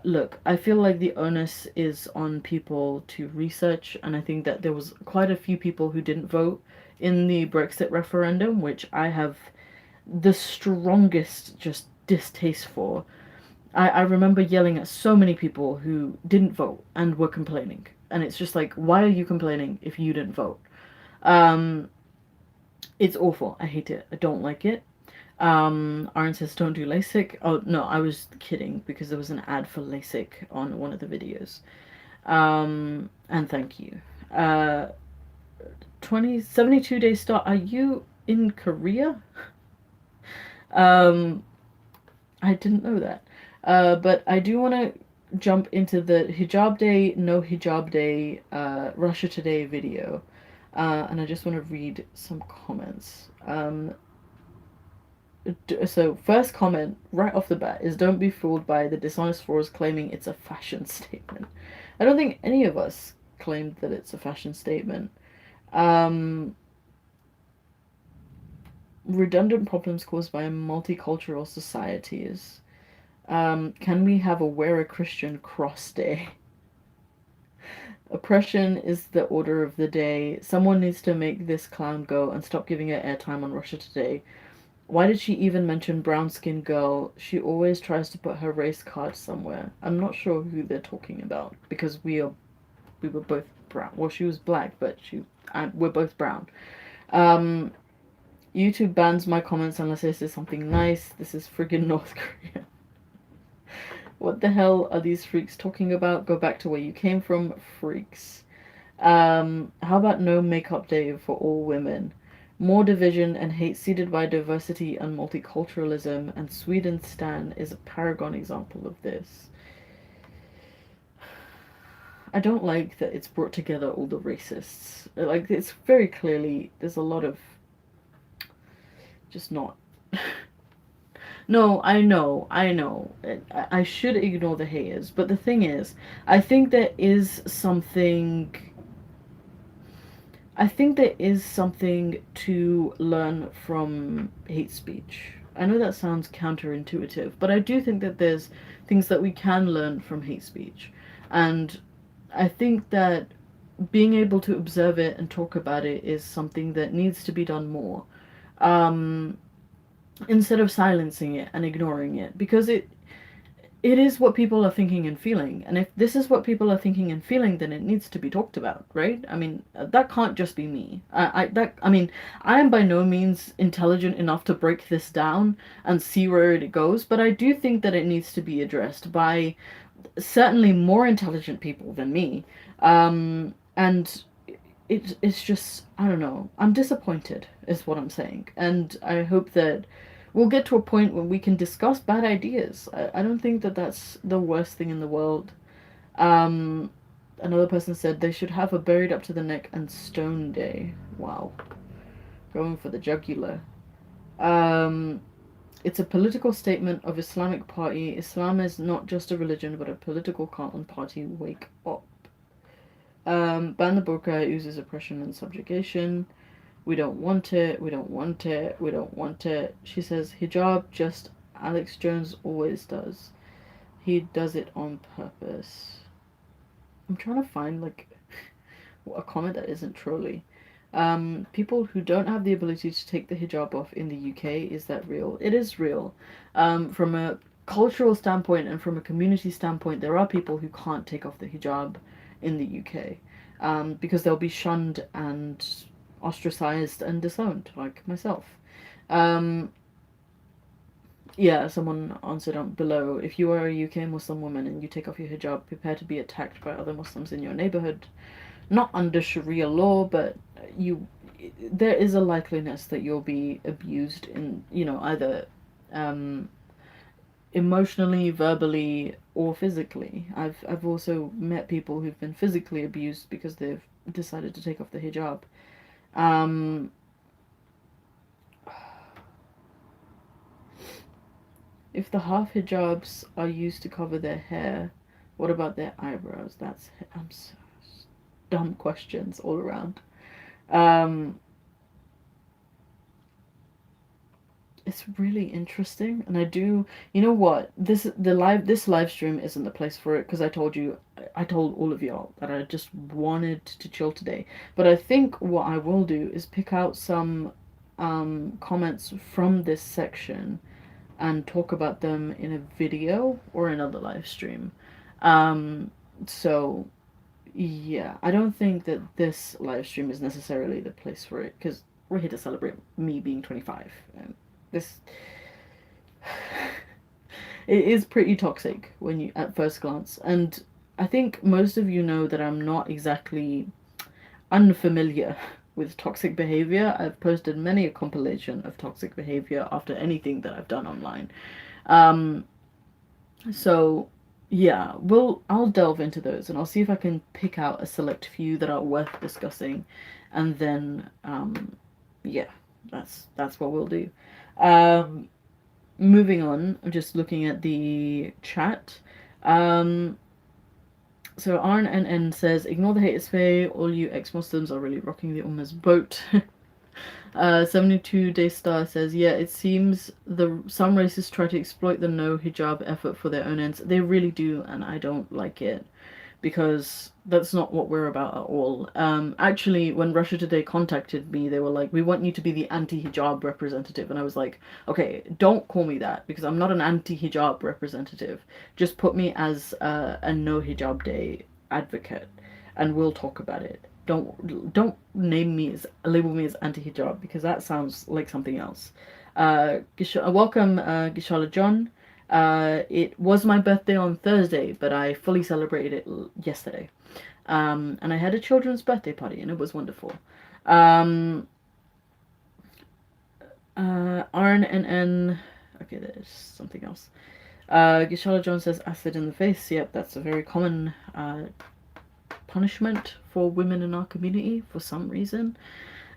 Look, I feel like the onus is on people to research, and I think that there was quite a few people who didn't vote in the Brexit referendum, which I have the strongest just distaste for. I remember yelling at so many people who didn't vote and were complaining. And it's just like, why are you complaining if you didn't vote? It's awful. I hate it. I don't like it. Aaron says don't do LASIK. Oh no, I was kidding because there was an ad for LASIK on one of the videos. And thank you. 72 days start. Are you in Korea? I didn't know that. But I do want to jump into the Hijab Day, no Hijab Day, Russia Today video. And I just want to read some comments. So first comment right off the bat is, don't be fooled by the dishonest force claiming it's a fashion statement. I don't think any of us claimed that it's a fashion statement. Redundant problems caused by multicultural societies. Can we have a Wear a Christian Cross Day? Oppression is the order of the day. Someone needs to make this clown go and stop giving her airtime on Russia Today. Why did she even mention brown-skinned girl? She always tries to put her race card somewhere. I'm not sure who they're talking about because we were both brown. Well, she was black, but we're both brown. YouTube bans my comments unless I say something nice. This is friggin' North Korea. What the hell are these freaks talking about? Go back to where you came from, freaks. How about no makeup day for all women? More division and hate seeded by diversity and multiculturalism, and Sweden's Stan is a paragon example of this. I don't like that it's brought together all the racists. Like, it's very clearly, there's a lot of just not... No, I know. I should ignore the haters, but the thing is, I think there is something to learn from hate speech. I know that sounds counterintuitive, but I do think that there's things that we can learn from hate speech. And I think that being able to observe it and talk about it is something that needs to be done more. Instead of silencing it and ignoring it. Because it is what people are thinking and feeling. And if this is what people are thinking and feeling, then it needs to be talked about, right? I mean, that can't just be me. I mean, I am by no means intelligent enough to break this down and see where it goes, but I do think that it needs to be addressed by certainly more intelligent people than me. And it's just, I don't know. I'm disappointed, is what I'm saying. And I hope that we'll get to a point where we can discuss bad ideas. I don't think that that's the worst thing in the world. Um, Another person said they should have a buried up to the neck and stone day. Wow. Going for the jugular. Um, it's a political statement of Islamic party. Islam is not just a religion, but a political cult and party. Wake up. Ban the burqa. It uses oppression and subjugation. We don't want it. We don't want it. We don't want it. She says hijab. Just Alex Jones always does. He does it on purpose. I'm trying to find like a comment that isn't trolly. People who don't have the ability to take the hijab off in the UK, is that real? It is real. From a cultural standpoint and from a community standpoint, there are people who can't take off the hijab in the UK because they'll be shunned and ostracized and disowned, like myself. Um, yeah, someone answered on below, if you are a UK Muslim woman and you take off your hijab, prepare to be attacked by other Muslims in your neighborhood. Not under Sharia law, but you, there is a likeliness that you'll be abused in, you know, either emotionally, verbally, or physically. I've also met people who've been physically abused because they've decided to take off the hijab. Um, if the half hijabs are used to cover their hair, what about their eyebrows? That's I'm so dumb questions all around. Um, it's really interesting, and I do. You know what? This live stream isn't the place for it because I told all of y'all that I just wanted to chill today. But I think what I will do is pick out some comments from this section and talk about them in a video or another live stream. So yeah, I don't think that this live stream is necessarily the place for it because we're here to celebrate me being 25. And this it is pretty toxic when you at first glance, and I think most of you know that I'm not exactly unfamiliar with toxic behavior. I've posted many a compilation of toxic behavior after anything that I've done online. So yeah, I'll delve into those and I'll see if I can pick out a select few that are worth discussing, and then yeah, that's what we'll do. Moving on, I'm just looking at the chat. So RNN says, ignore the haters Faye, all you ex-Muslims are really rocking the Ummah's boat. 72 Day Star says, yeah, it seems some racists try to exploit the no hijab effort for their own ends. They really do, and I don't like it because that's not what we're about at all. Actually, when Russia Today contacted me, they were like, we want you to be the anti-hijab representative. And I was like, okay, don't call me that because I'm not an anti-hijab representative. Just put me as a no hijab day advocate and we'll talk about it. Don't label me as anti-hijab because that sounds like something else. Welcome, Gishala John. It was my birthday on Thursday, but I fully celebrated it yesterday. And I had a children's birthday party, and it was wonderful. RNNN. Okay, there's something else. Gishala John says acid in the face. Yep, that's a very common punishment for women in our community for some reason.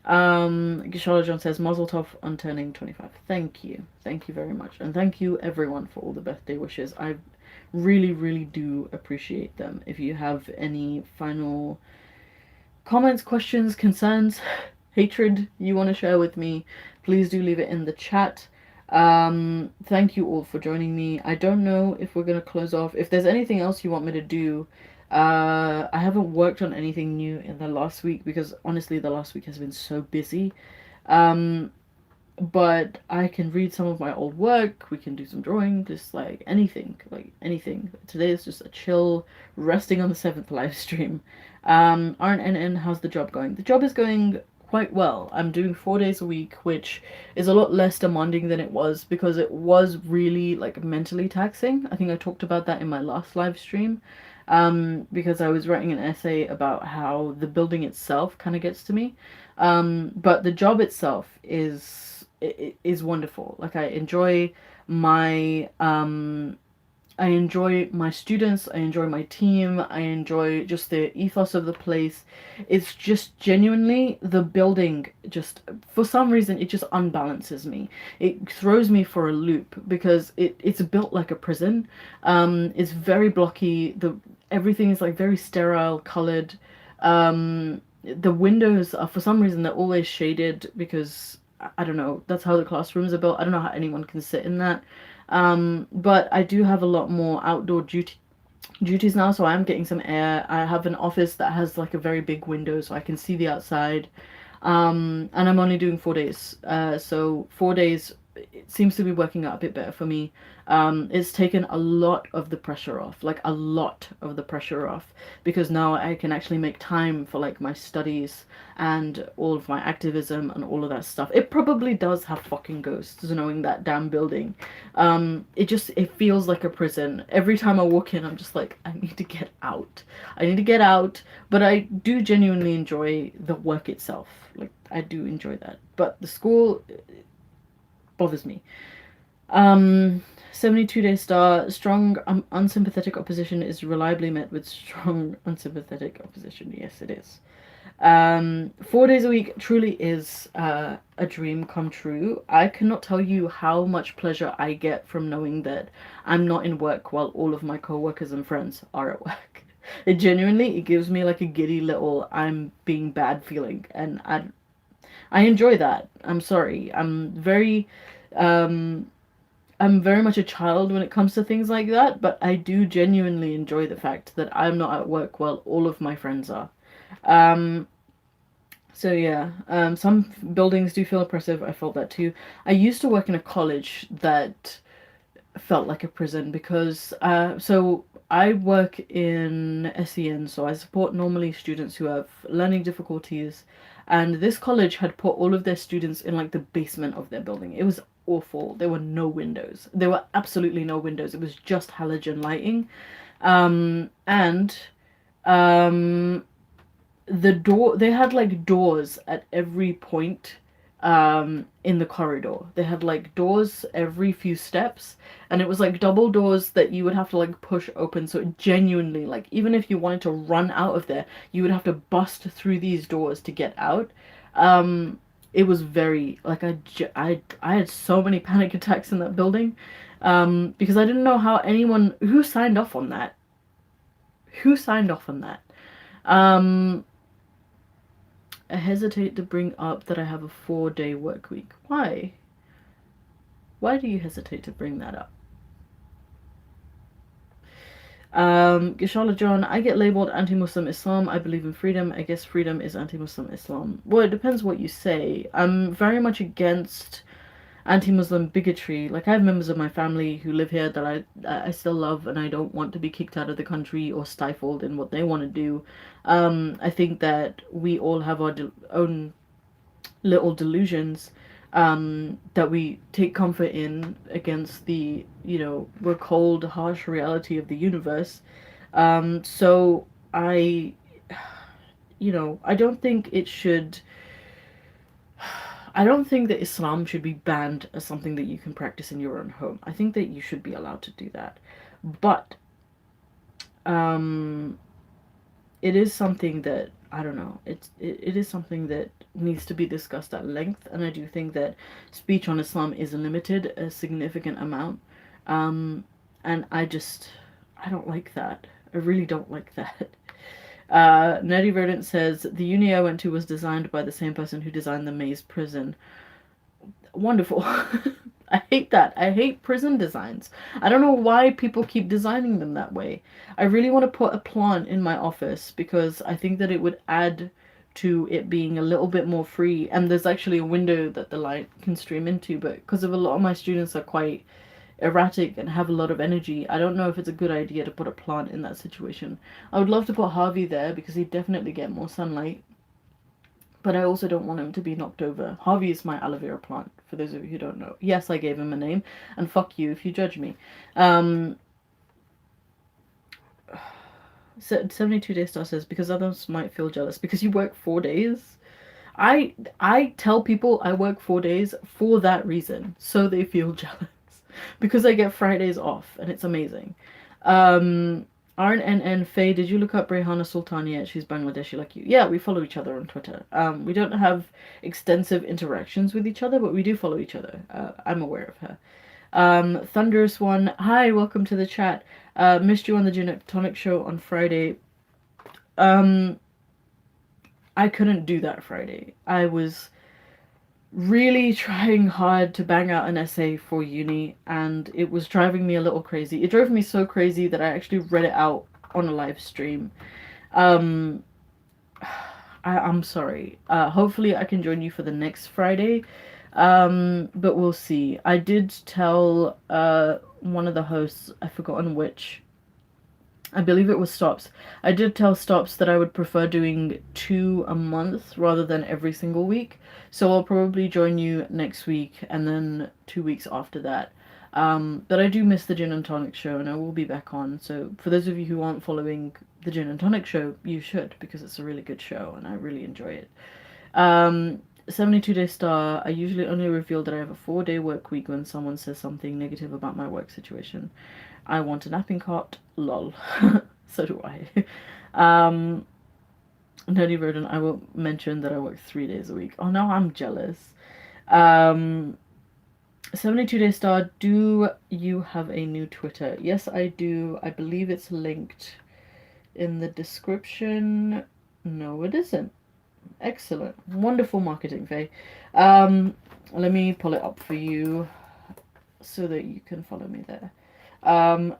Gishala John says Mazel Tov on turning 25. Thank you very much, and thank you everyone for all the birthday wishes. I really do appreciate them. If you have any final comments, questions, concerns, hatred you want to share with me, please do leave it in the chat. Thank you all for joining me. I don't know if we're gonna close off. If there's anything else you want me to do, I haven't worked on anything new in the last week because honestly the last week has been so busy. but I can read some of my old work. We can do some drawing, just like anything, like anything. Today is just a chill, resting on the seventh live stream. RNNN, how's the job going? The job is going quite well. I'm doing 4 days a week, which is a lot less demanding than it was because it was really like mentally taxing. I think I talked about that in my last live stream. Because I was writing an essay about how the building itself kind of gets to me. But the job itself is wonderful. Like my I enjoy my students, I enjoy my team, I enjoy just the ethos of the place. It's just genuinely the building just for some reason it just unbalances me. It throws me for a loop because it's built like a prison. It's very blocky. Everything is like very sterile colored. The windows are for some reason they're always shaded because I don't know, that's how the classrooms are built. I don't know how anyone can sit in that. But I do have a lot more outdoor duties now, so I am getting some air. I have an office that has like a very big window so I can see the outside. And I'm only doing 4 days. So 4 days it seems to be working out a bit better for me. It's taken a lot of the pressure off, like a lot of the pressure off, because now I can actually make time for like my studies and all of my activism and all of that stuff. It probably does have fucking ghosts knowing that damn building. It feels like a prison. Every time I walk in, I'm just like, I need to get out. I need to get out, but I do genuinely enjoy the work itself. Like, I do enjoy that. But the school bothers me. 72-day star. Strong unsympathetic opposition is reliably met with strong unsympathetic opposition. Yes, it is. 4 days a week truly is a dream come true. I cannot tell you how much pleasure I get from knowing that I'm not in work while all of my co-workers and friends are at work. It gives me like a giddy little I'm being bad feeling, and I enjoy that. I'm sorry. I'm very much a child when it comes to things like that, but I do genuinely enjoy the fact that I'm not at work while all of my friends are. Um, so yeah, some buildings do feel oppressive. I felt that too. I used to work in a college that felt like a prison because so I work in SEN, so I support normally students who have learning difficulties, and this college had put all of their students in like the basement of their building. It was awful. There were no windows. There were absolutely no windows. It was just halogen lighting. And the door, they had like doors at every point in the corridor. They had like doors every few steps, and it was like double doors that you would have to like push open, so it genuinely, like, even if you wanted to run out of there, you would have to bust through these doors to get out. It was very like I had so many panic attacks in that building, because I didn't know how anyone who signed off on that. um I hesitate to bring up that I have a 4-day work week. Why? Why do you hesitate to bring that up? Gishala John, I get labeled anti-Muslim Islam. I believe in freedom. I guess freedom is anti-Muslim Islam. Well, it depends what you say. I'm very much against anti-Muslim bigotry. Like, I have members of my family who live here that I still love, and I don't want to be kicked out of the country or stifled in what they want to do. I think that we all have our own little delusions that we take comfort in against the, we're cold, harsh reality of the universe. So I don't think it should. I don't think that Islam should be banned as something that you can practice in your own home. I think that you should be allowed to do that. But it is something that, I don't know, it is something that needs to be discussed at length, and I do think that speech on Islam is limited a significant amount. And I don't like that. I really don't like that. Nerdy Rodent says, the uni I went to was designed by the same person who designed the Maze prison. Wonderful. I hate that. I hate prison designs. I don't know why people keep designing them that way. I really want to put a plant in my office because I think that it would add to it being a little bit more free, and there's actually a window that the light can stream into, but because of a lot of my students are quite erratic and have a lot of energy, I don't know if it's a good idea to put a plant in that situation. I would love to put Harvey there because he'd definitely get more sunlight, but I also don't want him to be knocked over. Harvey is my aloe vera plant, for those of you who don't know. Yes, I gave him a name, and fuck you if you judge me. 72 Day Star says, because others might feel jealous because you work 4 days. I tell people I work 4 days for that reason, so they feel jealous. Because I get Fridays off, and it's amazing. RNNN Faye, did you look up Rehana Sultan yet? She's Bangladeshi like you. Yeah, we follow each other on Twitter. We don't have extensive interactions with each other, but we do follow each other. I'm aware of her. Thunderous One, hi, welcome to the chat. Missed you on the Gin and Tonic show on Friday. I couldn't do that Friday. I was really trying hard to bang out an essay for uni, and it was driving me a little crazy. It drove me so crazy that I actually read it out on a live stream. I'm sorry. Hopefully I can join you for the next Friday, but we'll see. I did tell one of the hosts, I've forgotten which, I believe it was Stops. I did tell Stops that I would prefer doing 2 a month rather than every single week. So I'll probably join you next week and then 2 weeks after that. But I do miss the Gin and Tonic show, and I will be back on. So for those of you who aren't following the Gin and Tonic show, you should, because it's a really good show and I really enjoy it. 72 Day Star, I usually only reveal that I have a 4-day work week when someone says something negative about my work situation. I want a napping cot, lol. So do I. Nerdy Rodent, I will mention that I work 3 days a week. Oh no, I'm jealous. 72 Day Star, do you have a new Twitter? Yes, I do. I believe it's linked in the description. No, it isn't. Excellent. Wonderful marketing, Faye. Let me pull it up for you so that you can follow me there.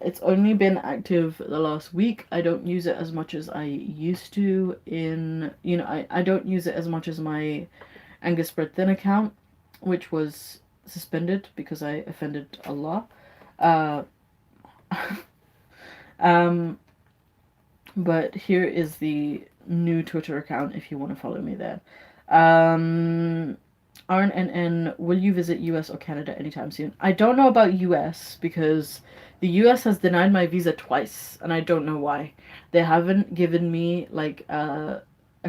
It's only been active the last week. I don't use it as much as I used to I don't use it as much as my Angus Spread Thin account, which was suspended because I offended Allah. But here is the new Twitter account if you want to follow me there. RNNN, will you visit US or Canada anytime soon? I don't know about US because the US has denied my visa twice, and I don't know why. They haven't given me like a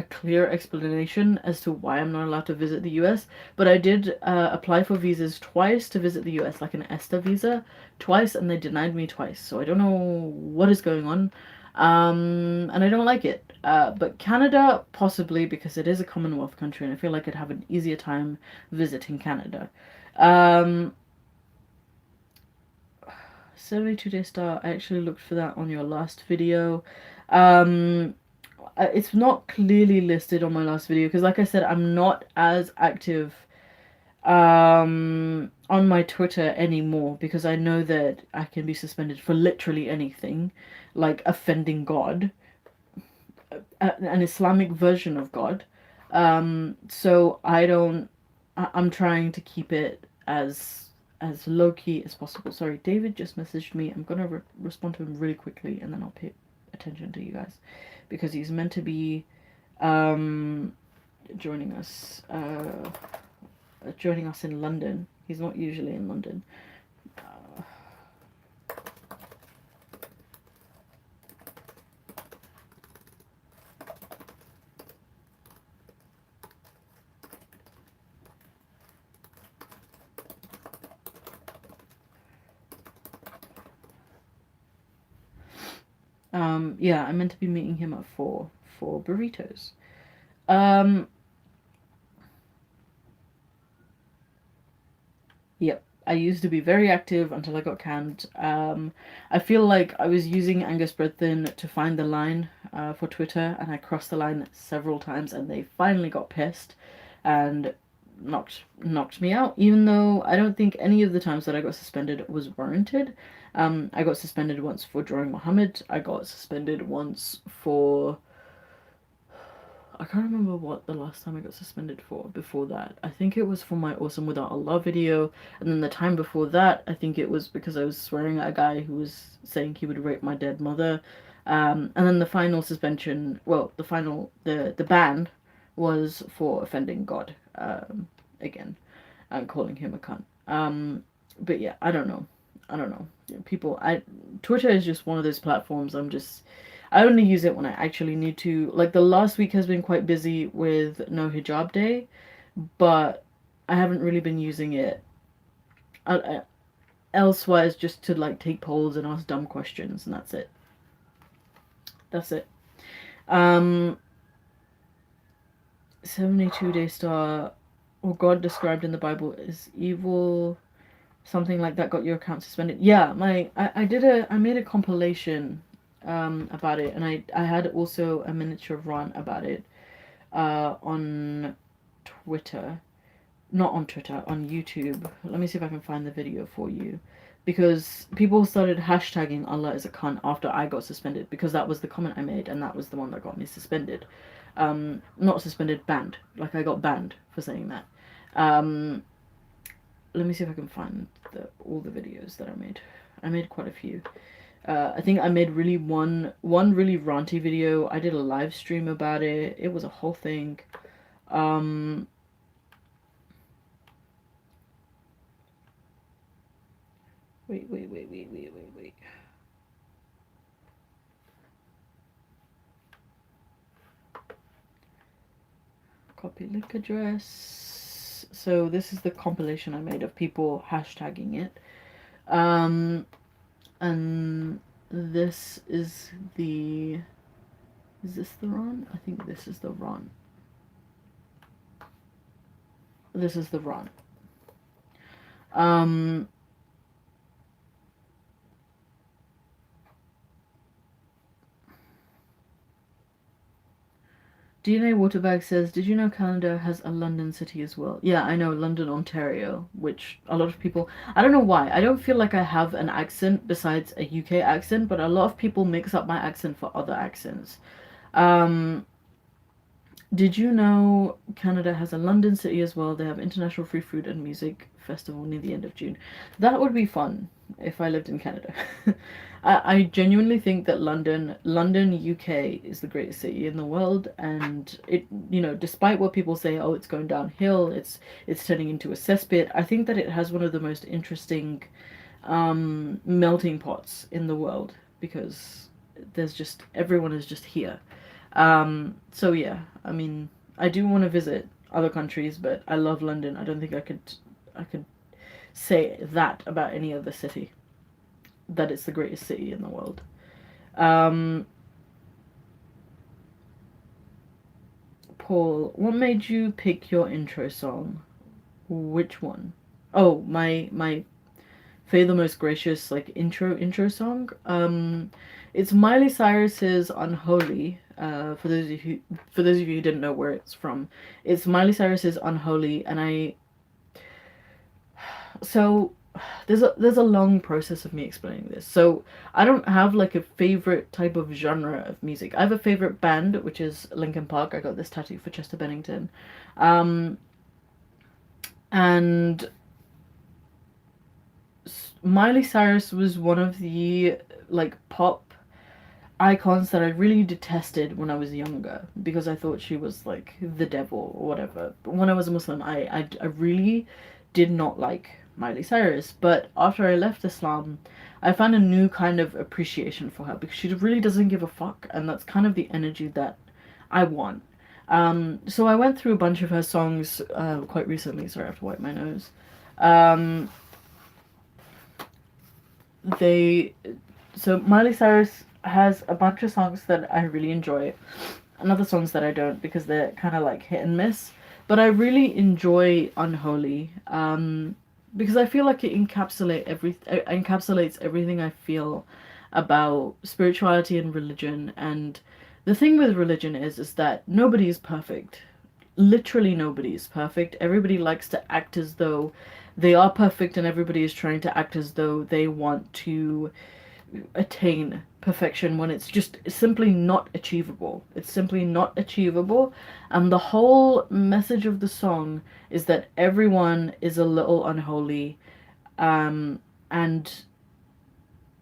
clear explanation as to why I'm not allowed to visit the US, but I did apply for visas twice to visit the US, like an ESTA visa, twice, and they denied me twice. So I don't know what is going on. And I don't like it. But Canada, possibly, because it is a Commonwealth country, and I feel like I'd have an easier time visiting Canada. 72 Day Star, I actually looked for that on your last video. It's not clearly listed on my last video, because like I said, I'm not as active on my Twitter anymore, because I know that I can be suspended for literally anything, like offending God, an Islamic version of God. So I'm trying to keep it as low-key as possible. Sorry, David just messaged me. I'm gonna respond to him really quickly, and then I'll pay attention to you guys, because he's meant to be joining us in London. He's not usually in London. Yeah, I'm meant to be meeting him at 4 for burritos. Yep, I used to be very active until I got canned. I feel like I was using Angus Spread Thin to find the line for Twitter, and I crossed the line several times, and they finally got pissed and knocked me out, even though I don't think any of the times that I got suspended was warranted. I got suspended once for drawing Muhammad. I got suspended once for I can't remember what the last time I got suspended for before that. I think it was for my Awesome Without Allah video, and then the time before that, I think it was because I was swearing at a guy who was saying he would rape my dead mother. And then the final suspension, well, the ban was for offending God, again, and calling him a cunt. But yeah, I don't know. I don't know. Twitter is just one of those platforms I only use it when I actually need to. Like, the last week has been quite busy with No Hijab Day, but I haven't really been using it elsewise, just to, like, take polls and ask dumb questions, and that's it. That's it. 72-day star, or God described in the Bible as evil, something like that, got your account suspended. Yeah, I made a compilation about it, and I had also a miniature rant about it on Twitter. Not on Twitter, on YouTube. Let me see if I can find the video for you. Because people started hashtagging Allah is a cunt after I got suspended, because that was the comment I made, and that was the one that got me suspended. Not suspended, banned. Like, I got banned for saying that. Let me see if I can find all the videos that I made. I made quite a few. I think I made one really ranty video. I did a live stream about it. It was a whole thing. Wait. Copy link address. So this is the compilation I made of people hashtagging it. And this is the... Is this the run? I think this is the run. This is the run. DNA Waterbag says, did you know Canada has a London city as well? Yeah, I know, London, Ontario, which a lot of people... I don't know why. I don't feel like I have an accent besides a UK accent, but a lot of people mix up my accent for other accents. Did you know Canada has a London city as well? They have International Free Food and Music Festival near the end of June. That would be fun if I lived in Canada. I genuinely think that London, UK is the greatest city in the world, and it, you know, despite what people say, oh, it's going downhill, it's turning into a cesspit, I think that it has one of the most interesting melting pots in the world, because there's just, everyone is just here. So yeah, I mean, I do want to visit other countries, but I love London. I don't think I could say that about any other city, that it's the greatest city in the world. Paul, what made you pick your intro song? Which one? Oh, my Faye the Most Gracious, like, intro song. It's Miley Cyrus's Unholy. For those of you who didn't know where it's from, it's Miley Cyrus's Unholy, and so there's a long process of me explaining this. So I don't have like a favorite type of genre of music. I have a favorite band, which is Linkin Park. I got this tattoo for Chester Bennington, and Miley Cyrus was one of the, like, pop icons that I really detested when I was younger, because I thought she was like the devil or whatever. But when I was a Muslim, I really did not like Miley Cyrus. But after I left Islam, I found a new kind of appreciation for her, because she really doesn't give a fuck, and that's kind of the energy that I want. So I went through a bunch of her songs quite recently. Sorry, I have to wipe my nose. So Miley Cyrus has a bunch of songs that I really enjoy, and other songs that I don't, because they're kind of like hit and miss. But I really enjoy Unholy, because I feel like it encapsulates everything I feel about spirituality and religion. And the thing with religion is that nobody is perfect. Literally nobody is perfect. Everybody likes to act as though they are perfect, and everybody is trying to act as though they want to attain perfection when it's just simply not achievable. It's simply not achievable. And the whole message of the song is that everyone is a little unholy, and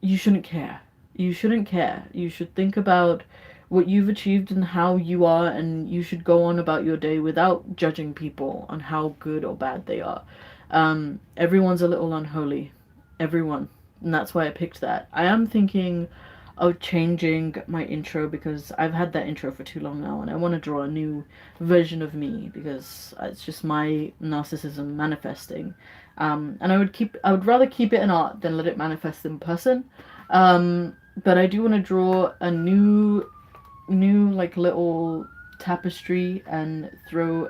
you shouldn't care. You shouldn't care. You should think about what you've achieved and how you are, and you should go on about your day without judging people on how good or bad they are. Everyone's a little unholy. Everyone. And that's why I picked that. I am thinking of changing my intro because I've had that intro for too long now, and I want to draw a new version of me because it's just my narcissism manifesting. And I would rather keep it in art than let it manifest in person. But I do want to draw a new like little tapestry and throw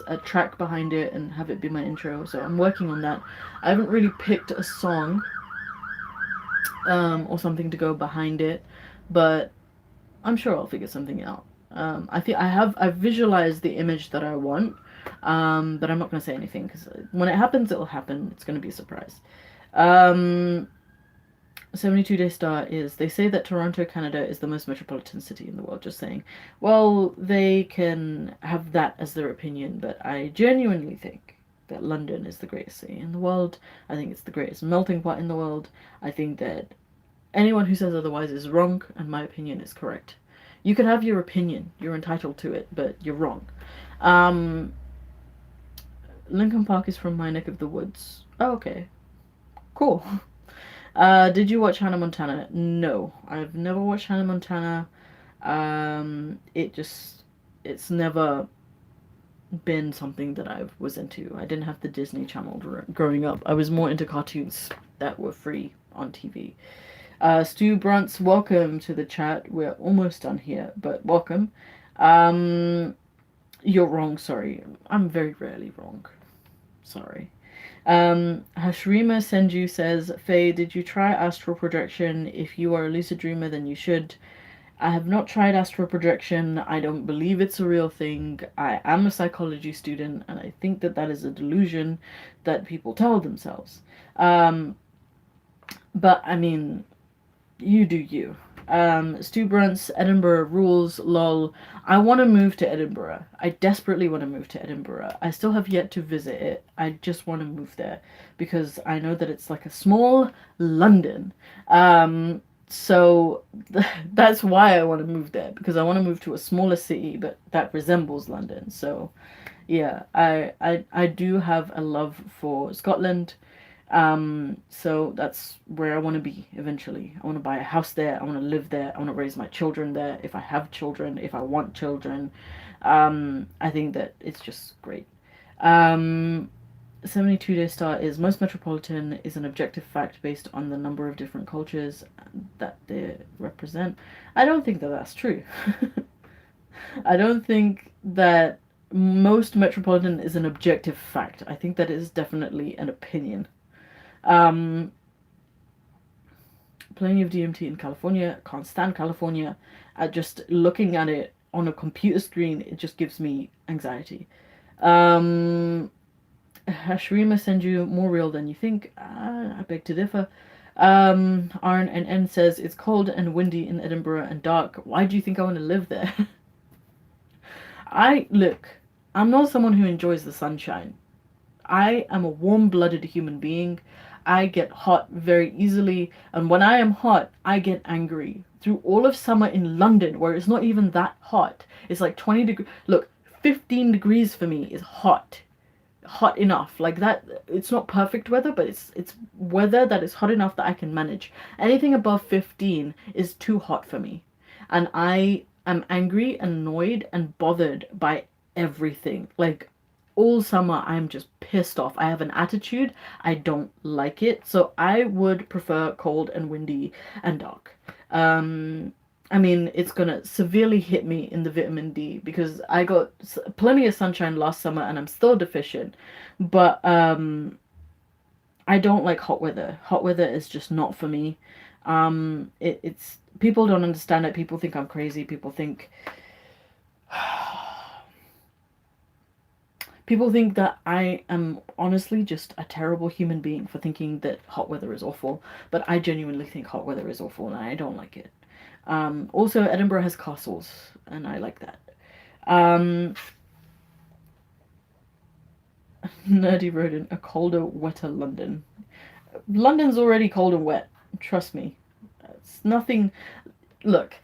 a track behind it and have it be my intro. So I'm working on that. I haven't really picked a song or something to go behind it, but I'm sure I'll figure something out. I think I've visualized the image that I want, but I'm not going to say anything because when it happens, it'll happen. It's going to be a surprise. 72-day star is, they say that Toronto, Canada is the most metropolitan city in the world. Just saying. Well, they can have that as their opinion, but I genuinely think that London is the greatest city in the world. I think it's the greatest melting pot in the world. I think that anyone who says otherwise is wrong, and my opinion is correct. You can have your opinion, you're entitled to it, but you're wrong. Lincoln Park is from my neck of the woods. Oh, okay. Cool. Did you watch Hannah Montana? No, I've never watched Hannah Montana. It's never been something that I was into. I didn't have the Disney Channel growing up. I was more into cartoons that were free on TV. Stu Bruntz, welcome to the chat. We're almost done here, but welcome. You're wrong, sorry. I'm very rarely wrong. Sorry. Hashrima Senju says, Faye, did you try astral projection? If you are a lucid dreamer, then you should. I have not tried astral projection. I don't believe it's a real thing. I am a psychology student, and I think that that is a delusion that people tell themselves. But, I mean, you do you. Stu Brunt's Edinburgh rules, lol. I want to move to Edinburgh. I desperately want to move to Edinburgh. I still have yet to visit it. I just want to move there because I know that it's like a small London. So that's why I want to move there, because I want to move to a smaller city but that resembles London. So yeah, I do have a love for Scotland. So that's where I want to be eventually. I want to buy a house there. I want to live there. I want to raise my children there. If I have children, if I want children. I think that it's just great. 72-day star is, most metropolitan is an objective fact based on the number of different cultures that they represent. I don't think that that's true. I don't think that most metropolitan is an objective fact. I think that is definitely an opinion. Plenty of DMT in California. Can't stand California. Just looking at it on a computer screen, it just gives me anxiety. Hashrima Senju, more real than you think. I beg to differ. Arn and N says, it's cold and windy in Edinburgh and dark. Why do you think I want to live there? Look, I'm not someone who enjoys the sunshine. I am a warm-blooded human being. I get hot very easily, and when I am hot, I get angry. Through all of summer in London, where it's not even that hot, it's like 20 degrees. Look, 15 degrees for me is hot. Hot enough. Like that, it's not perfect weather, but it's weather that is hot enough that I can manage. Anything above 15 is too hot for me. And I am angry, annoyed, and bothered by everything. Like, all summer I'm just pissed off. I have an attitude. I don't like it. So I would prefer cold and windy and dark. I mean, it's gonna severely hit me in the vitamin D because I got plenty of sunshine last summer and I'm still deficient. But I don't like hot weather. Hot weather is just not for me. It's people don't understand it. People think I'm crazy. People think that I am honestly just a terrible human being for thinking that hot weather is awful, but I genuinely think hot weather is awful and I don't like it. Also, Edinburgh has castles, and I like that. Um, Nerdy Rodent, a colder, wetter London. London's already cold and wet. Trust me. It's nothing. Look,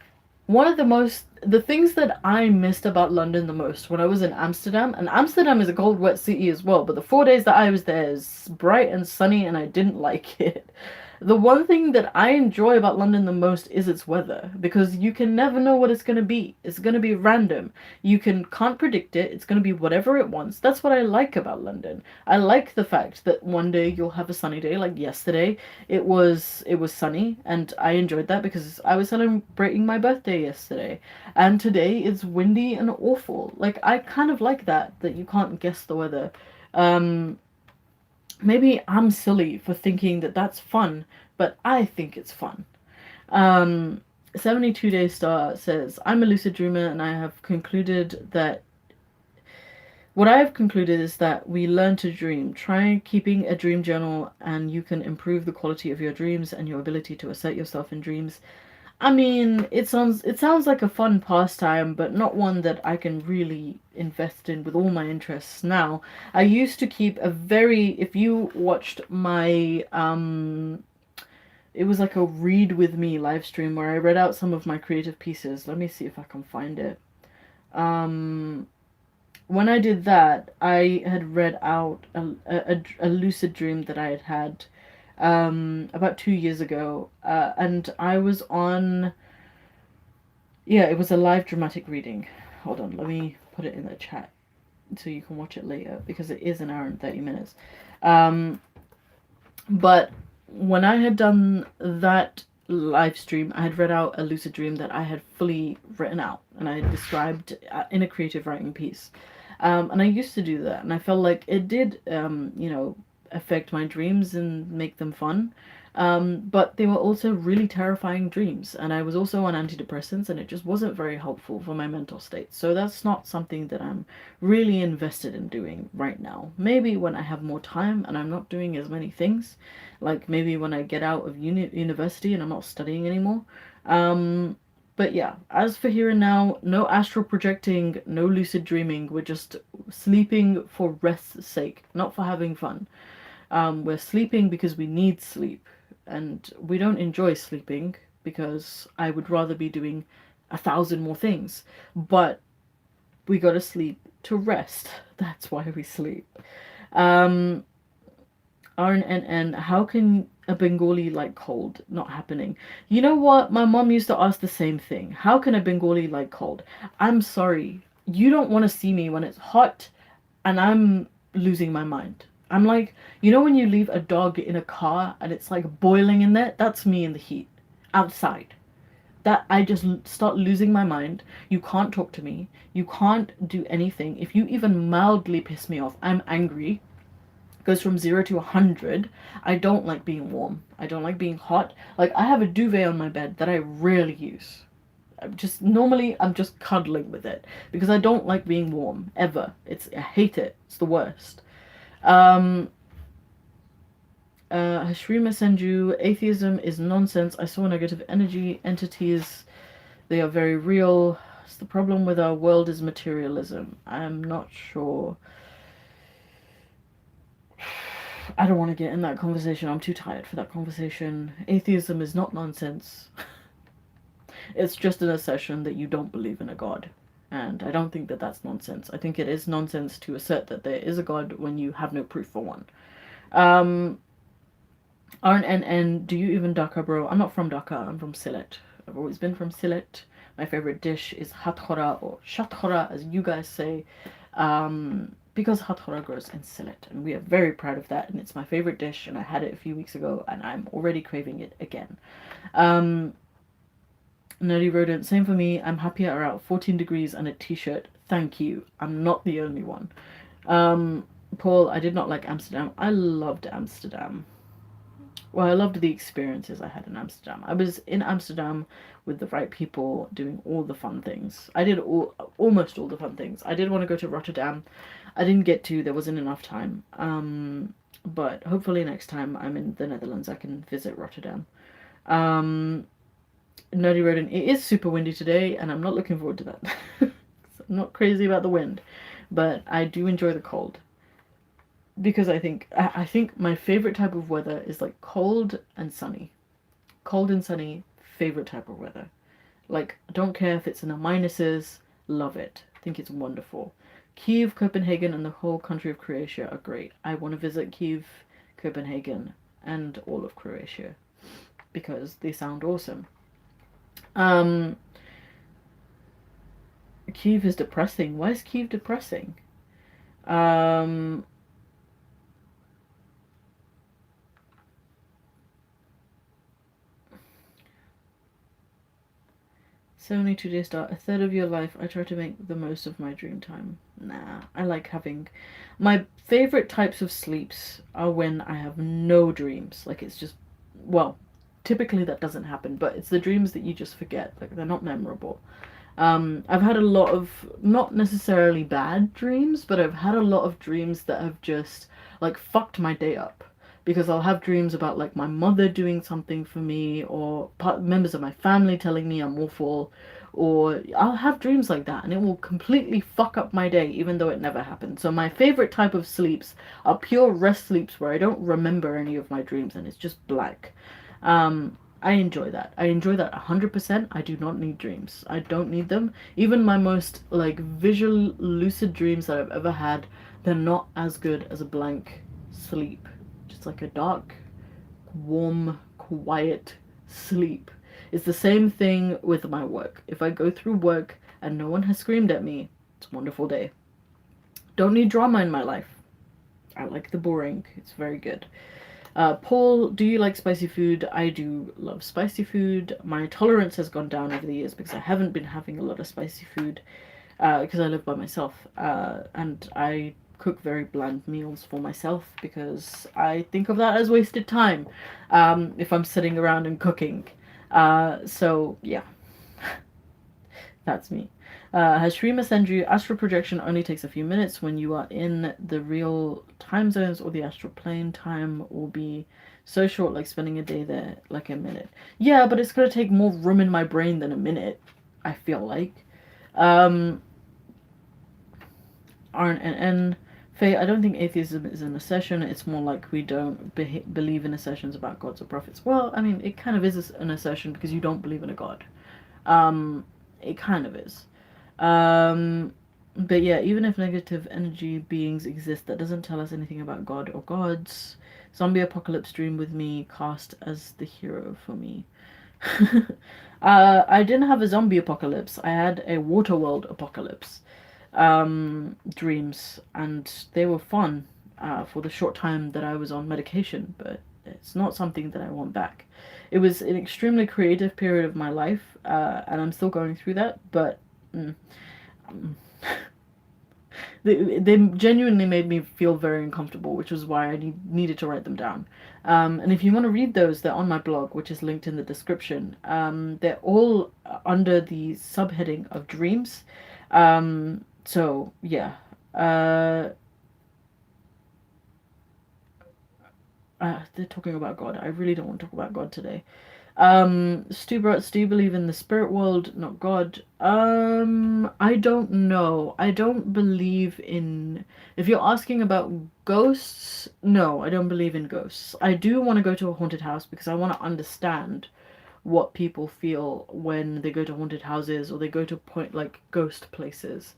one of the things that I missed about London the most when I was in Amsterdam, and Amsterdam is a cold, wet city as well, but the 4 days that I was there is bright and sunny, and I didn't like it. The one thing that I enjoy about London the most is its weather, because you can never know what it's going to be. It's going to be random. Can't predict it. It's going to be whatever it wants. That's what I like about London. I like the fact that one day you'll have a sunny day, like yesterday. It was sunny, and I enjoyed that because I was celebrating my birthday yesterday. And today it's windy and awful. Like, I kind of like that you can't guess the weather. Um Maybe I'm silly for thinking that that's fun, but I think it's fun. Um, 72 Day Star says, I'm a lucid dreamer, and I have concluded that what I have concluded is that we learn to dream. Try keeping a dream journal, and you can improve the quality of your dreams and your ability to assert yourself in dreams. I mean, it sounds like a fun pastime, but not one that I can really invest in with all my interests now. I used to keep a very if you watched my it was like a read with me live stream where I read out some of my creative pieces. Let me see if I can find it. Um when I did that, I had read out a lucid dream that I had had about 2 years ago, and I was on. Yeah, it was a live dramatic reading. Hold on, let me put it in the chat so you can watch it later because it is an hour and 30 minutes. Um, but when I had done that live stream, I had read out a lucid dream that I had fully written out and I had described in a creative writing piece. And I used to do that, and I felt like it did, affect my dreams and make them fun. But they were also really terrifying dreams, and I was also on antidepressants, and it just wasn't very helpful for my mental state. So that's not something that I'm really invested in doing right now. Maybe when I have more time and I'm not doing as many things, like maybe when I get out of university and I'm not studying anymore. But yeah, as for here and now, no astral projecting, no lucid dreaming. We're just sleeping for rest's sake, not for having fun. We're sleeping because we need sleep, and we don't enjoy sleeping because I would rather be doing 1,000 more things. But we gotta sleep to rest. That's why we sleep. Um, RNNN, how can a Bengali like cold? Not happening. You know what? My mom used to ask the same thing. How can a Bengali like cold? I'm sorry. You don't want to see me when it's hot and I'm losing my mind. I'm like, when you leave a dog in a car and it's like boiling in there? That's me in the heat. Outside. That I just start losing my mind. You can't talk to me. You can't do anything. If you even mildly piss me off, I'm angry. Goes from 0 to 100. I don't like being warm. I don't like being hot. Like, I have a duvet on my bed that I rarely use. Normally I'm just cuddling with it because I don't like being warm ever. I hate it. It's the worst. Hashrima Senju, atheism is nonsense. I saw negative energy entities. They are very real. It's the problem with our world is materialism. I'm not sure. I don't want to get in that conversation. I'm too tired for that conversation. Atheism is not nonsense. It's just an assertion that you don't believe in a god. And I don't think that that's nonsense. I think it is nonsense to assert that there is a god when you have no proof for one. RNNN, do you even Dhaka, bro? I'm not from Dhaka. I'm from Sylhet. I've always been from Sylhet. My favorite dish is hatkhora, or shatkhora as you guys say. Because hatkhora grows in Sylhet, and we are very proud of that, and it's my favorite dish, and I had it a few weeks ago, and I'm already craving it again. Nerdy Rodent, same for me. I'm happy at around 14 degrees and a t-shirt. Thank you. I'm not the only one. Paul, I did not like Amsterdam. I loved Amsterdam. Well, I loved the experiences I had in Amsterdam. I was in Amsterdam with the right people doing all the fun things. I did almost all the fun things. I did want to go to Rotterdam. I didn't get to. There wasn't enough time. But hopefully next time I'm in the Netherlands I can visit Rotterdam. Nerdy Rodent, it is super windy today, and I'm not looking forward to that. I'm not crazy about the wind, but I do enjoy the cold. Because I think my favorite type of weather is like cold and sunny. Cold and sunny, favorite type of weather. Like, I don't care if it's in the minuses, love it. I think it's wonderful. Kiev, Copenhagen, and the whole country of Croatia are great. I want to visit Kiev, Copenhagen, and all of Croatia because they sound awesome. Um, Kiev is depressing. Why is Kiev depressing? Um, So only 2 days start. A third of your life, I try to make the most of my dream time. Nah, I like having... My favorite types of sleeps are when I have no dreams. Like, it's just... Well, typically that doesn't happen, but it's the dreams that you just forget. Like, they're not memorable. I've had a lot of, not necessarily bad dreams, but I've had a lot of dreams that have just, like, fucked my day up. Because I'll have dreams about, like, my mother doing something for me, or members of my family telling me I'm awful, or I'll have dreams like that, and it will completely fuck up my day, even though it never happened. So my favorite type of sleeps are pure rest sleeps where I don't remember any of my dreams, and it's just black. I enjoy that. I enjoy that 100%. I do not need dreams. I don't need them. Even my most, like, visual, lucid dreams that I've ever had, they're not as good as a blank sleep. Just like a dark, warm, quiet sleep. It's the same thing with my work. If I go through work and no one has screamed at me, it's a wonderful day. Don't need drama in my life. I like the boring. It's very good. Paul, do you like spicy food? I do love spicy food. My tolerance has gone down over the years because I haven't been having a lot of spicy food because I live by myself. And I cook very bland meals for myself because I think of that as wasted time if I'm sitting around and cooking. So, yeah, that's me. Has Shrima send you astral projection only takes a few minutes when you are in the real time zones, or the astral plane time will be so short, like spending a day there, like a minute. Yeah, but it's gonna take more room in my brain than a minute, I feel like. Um, RNN. Faye, I don't think atheism is an assertion. It's more like we don't believe in assertions about gods or prophets. Well, I mean, it kind of is an assertion because you don't believe in a god. It kind of is. But yeah, even if negative energy beings exist, that doesn't tell us anything about God or gods. Zombie apocalypse dream with me, cast as the hero for me. I didn't have a zombie apocalypse. I had a Waterworld apocalypse. Dreams, and they were fun for the short time that I was on medication, but it's not something that I want back. It was an extremely creative period of my life, and I'm still going through that, but they genuinely made me feel very uncomfortable, which was why I needed to write them down. And if you want to read those, they're on my blog, which is linked in the description. They're all under the subheading of dreams. So, yeah. They're talking about God. I really don't want to talk about God today. Stu do you believe in the spirit world, not God? I don't know. I don't believe in... If you're asking about ghosts, no, I don't believe in ghosts. I do want to go to a haunted house because I want to understand what people feel when they go to haunted houses or they go to ghost places.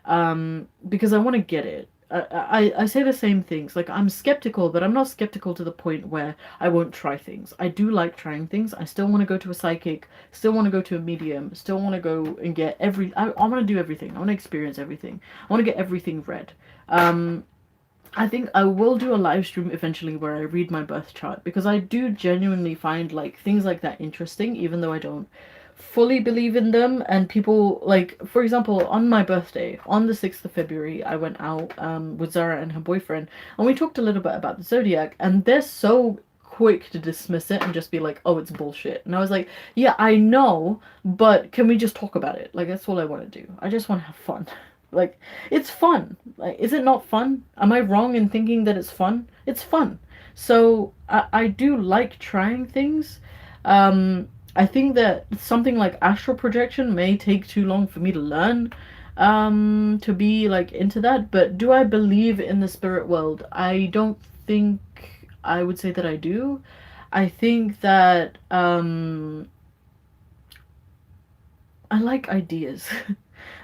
Because I want to get it. I say the same things. Like, I'm skeptical, but I'm not skeptical to the point where I won't try things. I do like trying things. I still want to go to a psychic, still want to go to a medium, still want to go and get I want to do everything. I want to experience everything. I want to get everything read. I think I will do a live stream eventually where I read my birth chart, because I do genuinely find like things like that interesting, even though I don't fully believe in them. And people, like, for example, on my birthday, on the 6th of February, I went out with Zara and her boyfriend, and we talked a little bit about the zodiac, and they're so quick to dismiss it and just be like, oh, it's bullshit. And I was like, yeah, I know, but can we just talk about it? Like, that's all I want to do. I just want to have fun. Like, it's fun. Like, is it not fun? Am I wrong in thinking that it's fun? It's fun. So I do like trying things. I think that something like astral projection may take too long for me to learn, to be like into that. But do I believe in the spirit world? I don't think I would say that I do. I think that I like ideas.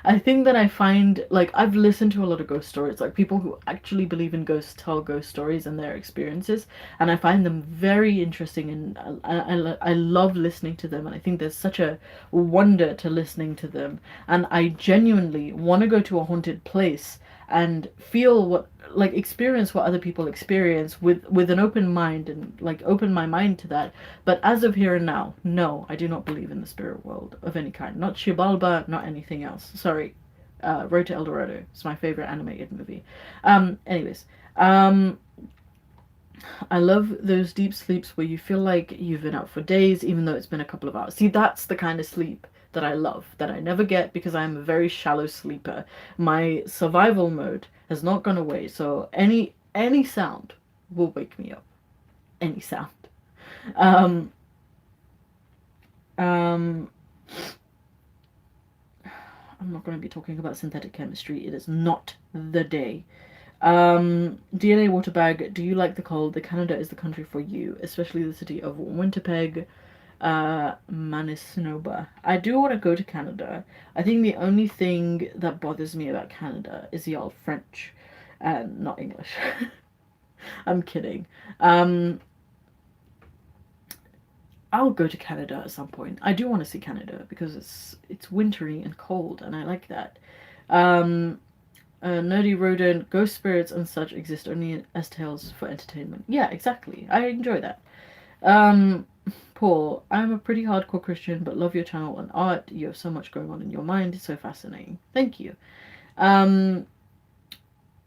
I think that I find, like, I've listened to a lot of ghost stories, like people who actually believe in ghosts tell ghost stories and their experiences, and I find them very interesting, and I love listening to them, and I think there's such a wonder to listening to them, and I genuinely want to go to a haunted place and feel what, like, experience what other people experience with an open mind, and like open my mind to that. But as of here and now, no, I do not believe in the spirit world of any kind. Not Xibalba, not anything else. Sorry. Road to El Dorado. It's my favorite animated movie. Anyways, I love those deep sleeps where you feel like you've been out for days, even though it's been a couple of hours. See, that's the kind of sleep that I love, that I never get because I'm a very shallow sleeper. My survival mode has not gone away, so any sound will wake me up. Any sound. Um, um, I'm not going to be talking about synthetic chemistry. It is not the day. DNA Waterbag, do you like the cold? The Canada is the country for you, especially the city of Winnipeg, Manitoba. I do want to go to Canada. I think the only thing that bothers me about Canada is y'all French and not English. I'm kidding. I'll go to Canada at some point. I do want to see Canada because it's wintry and cold, and I like that. Nerdy rodent, ghost spirits and such exist only as tales for entertainment. Yeah, exactly. I enjoy that. Um, Paul, I'm a pretty hardcore Christian, but love your channel and art. You have so much going on in your mind. It's so fascinating. Thank you. Um,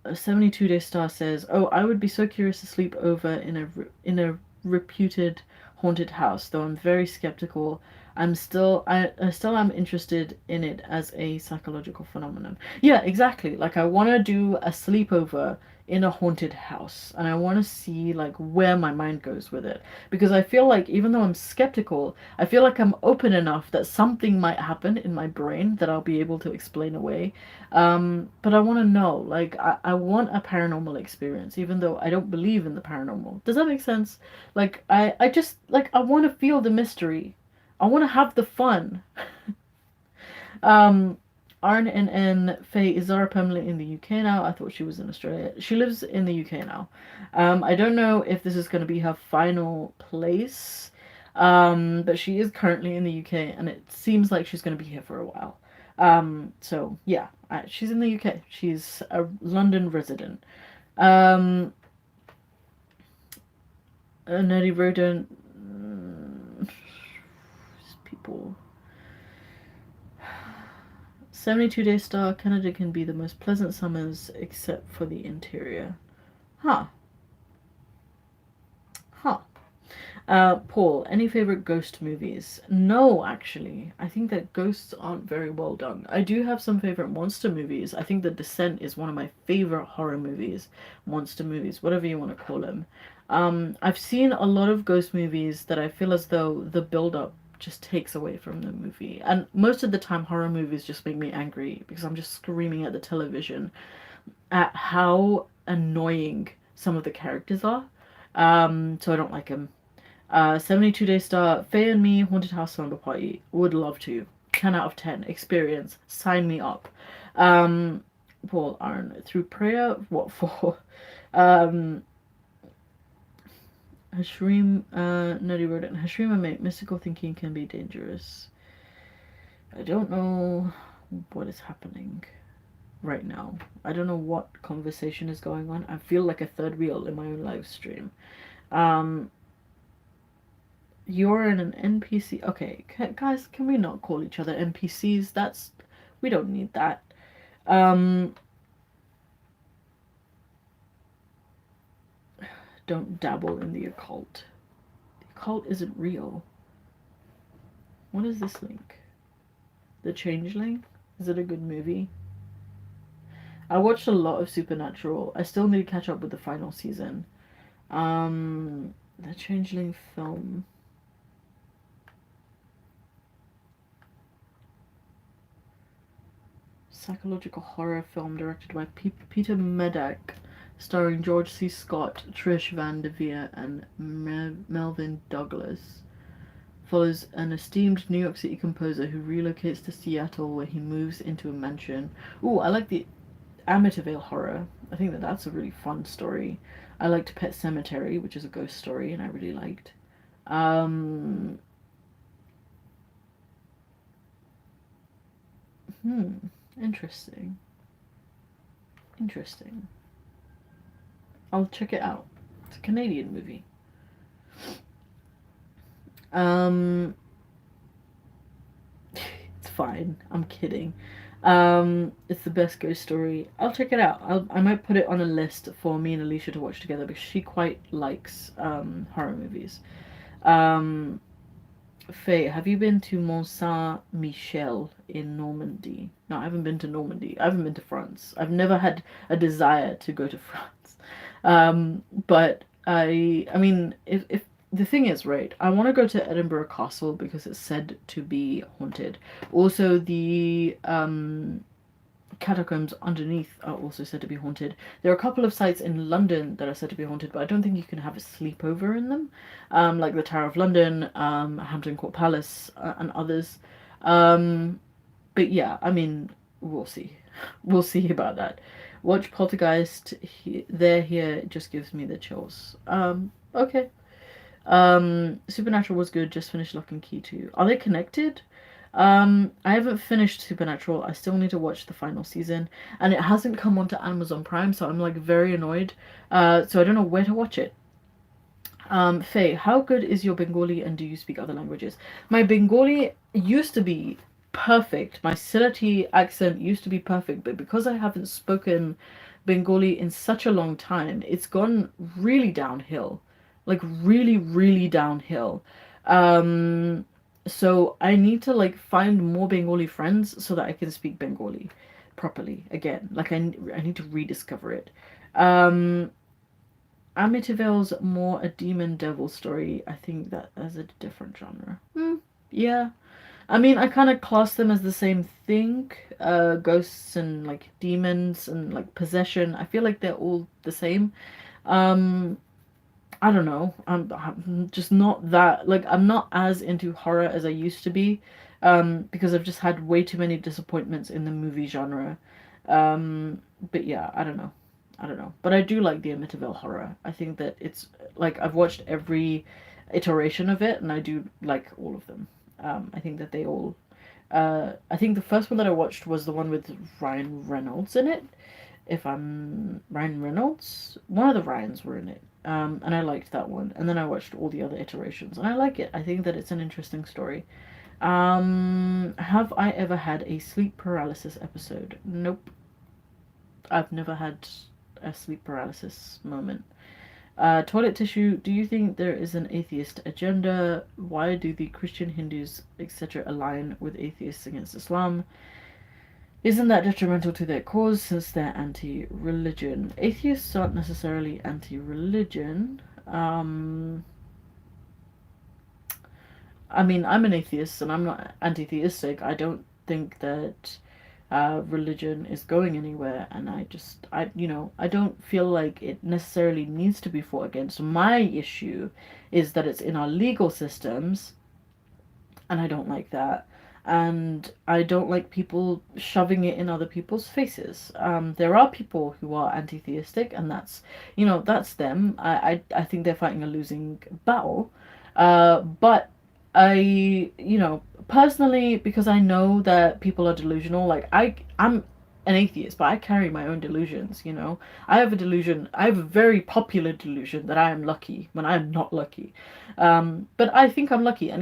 a 72-day star says, "Oh, I would be so curious to sleep over in a reputed haunted house, though I'm very skeptical. I still am interested in it as a psychological phenomenon." Yeah, exactly. Like, I want to do a sleepover in a haunted house, and I want to see like where my mind goes with it, because I feel like even though I'm skeptical, I feel like I'm open enough that something might happen in my brain that I'll be able to explain away. But I want to know, like, I want a paranormal experience, even though I don't believe in the paranormal. Does that make sense? Like, I just, like, I want to feel the mystery. I want to have the fun. um, RNN Faye, is Zara permanently in the UK now? I thought she was in Australia. She lives in the UK now. I don't know if this is going to be her final place, but she is currently in the UK, and it seems like she's going to be here for a while. So yeah, she's in the UK. She's a London resident. A nerdy rodent. People. 72-day star, Canada can be the most pleasant summers except for the interior. Huh. Huh. Paul, any favorite ghost movies? No, actually. I think that ghosts aren't very well done. I do have some favorite monster movies. I think The Descent is one of my favorite horror movies. Monster movies, whatever you want to call them. I've seen a lot of ghost movies that I feel as though the build-up just takes away from the movie. And most of the time, horror movies just make me angry because I'm just screaming at the television at how annoying some of the characters are. So I don't like them. 72-day star, Faye and me, haunted house slumber party. Would love to. 10 out of 10. Experience. Sign me up. Paul, Aaron, through prayer, what for? Hashrim, Nerdy Rodent. Hashrim, mate, mystical thinking can be dangerous. I don't know what is happening right now. I don't know what conversation is going on. I feel like a third wheel in my own live stream. You're in an NPC. Okay, guys, can we not call each other NPCs? We don't need that. Don't dabble in the occult. The occult isn't real. What is this link? The Changeling? Is it a good movie? I watched a lot of Supernatural. I still need to catch up with the final season. The Changeling film. psychological horror film directed by Peter Medak, starring George C. Scott, Trish Van Devere, and Melvin Douglas. Follows an esteemed New York City composer who relocates to Seattle, where he moves into a mansion. Ooh, I like the Amityville horror. I think that that's a really fun story. I liked Pet Cemetery, which is a ghost story, and I really liked. Um, Interesting. Interesting. I'll check it out. It's a Canadian movie. Um, it's fine. I'm kidding. It's the best ghost story. I'll check it out. I might put it on a list for me and Alicia to watch together because she quite likes horror movies. Um, Faye, have you been to Mont Saint Michel in Normandy? No, I haven't been to Normandy. I haven't been to France. I've never had a desire to go to France. But I mean, if the thing is, right, I want to go to Edinburgh Castle because it's said to be haunted. Also, the catacombs underneath are also said to be haunted. There are a couple of sites in London that are said to be haunted, but I don't think you can have a sleepover in them, like the Tower of London, Hampton Court Palace, and others. But yeah, I mean, we'll see. We'll see about that. Watch Poltergeist. Here, it just gives me the chills. Okay. Supernatural was good. Just finished Lock and Key 2. Are they connected? I haven't finished Supernatural. I still need to watch the final season, and it hasn't come onto Amazon Prime, so I'm like very annoyed. So I don't know where to watch it. Faye, how good is your Bengali, and do you speak other languages? My Bengali used to be perfect. My Sylheti accent used to be perfect, but because I haven't spoken Bengali in such a long time, it's gone really downhill. Like really, really downhill. So I need to like find more Bengali friends so that I can speak Bengali properly again. Like I need to rediscover it. Amityville's more a demon devil story. I think that as a different genre. Yeah. I mean, I kind of class them as the same thing. Ghosts and like demons and like possession. I feel like they're all the same. Um, I don't know. I'm just not that like I'm not as into horror as I used to be, because I've just had way too many disappointments in the movie genre. But yeah, I don't know. I don't know. But I do like the Amityville horror. I think that it's like I've watched every iteration of it, and I do like all of them. I think that they all. I think the first one that I watched was the one with Ryan Reynolds in it. If I'm Ryan Reynolds, one of the Ryans were in it. And I liked that one. And then I watched all the other iterations, and I like it. I think that it's an interesting story. Have I ever had a sleep paralysis episode? Nope. I've never had a sleep paralysis moment. Toilet tissue. Do you think there is an atheist agenda? Why do the Christian, Hindus, etc. align with atheists against Islam? Isn't that detrimental to their cause since they're anti-religion? Atheists aren't necessarily anti-religion. I mean, I'm an atheist and I'm not anti-theistic. I don't think that religion is going anywhere, and I don't feel like it necessarily needs to be fought against. My issue is that it's in our legal systems, and I don't like that. And I don't like people shoving it in other people's faces. There are people who are anti-theistic, and that's them. I think they're fighting a losing battle. But personally, because I know that people are delusional, like I'm an atheist, but I carry my own delusions. I have a very popular delusion that I am lucky when I am not lucky. But I think I'm lucky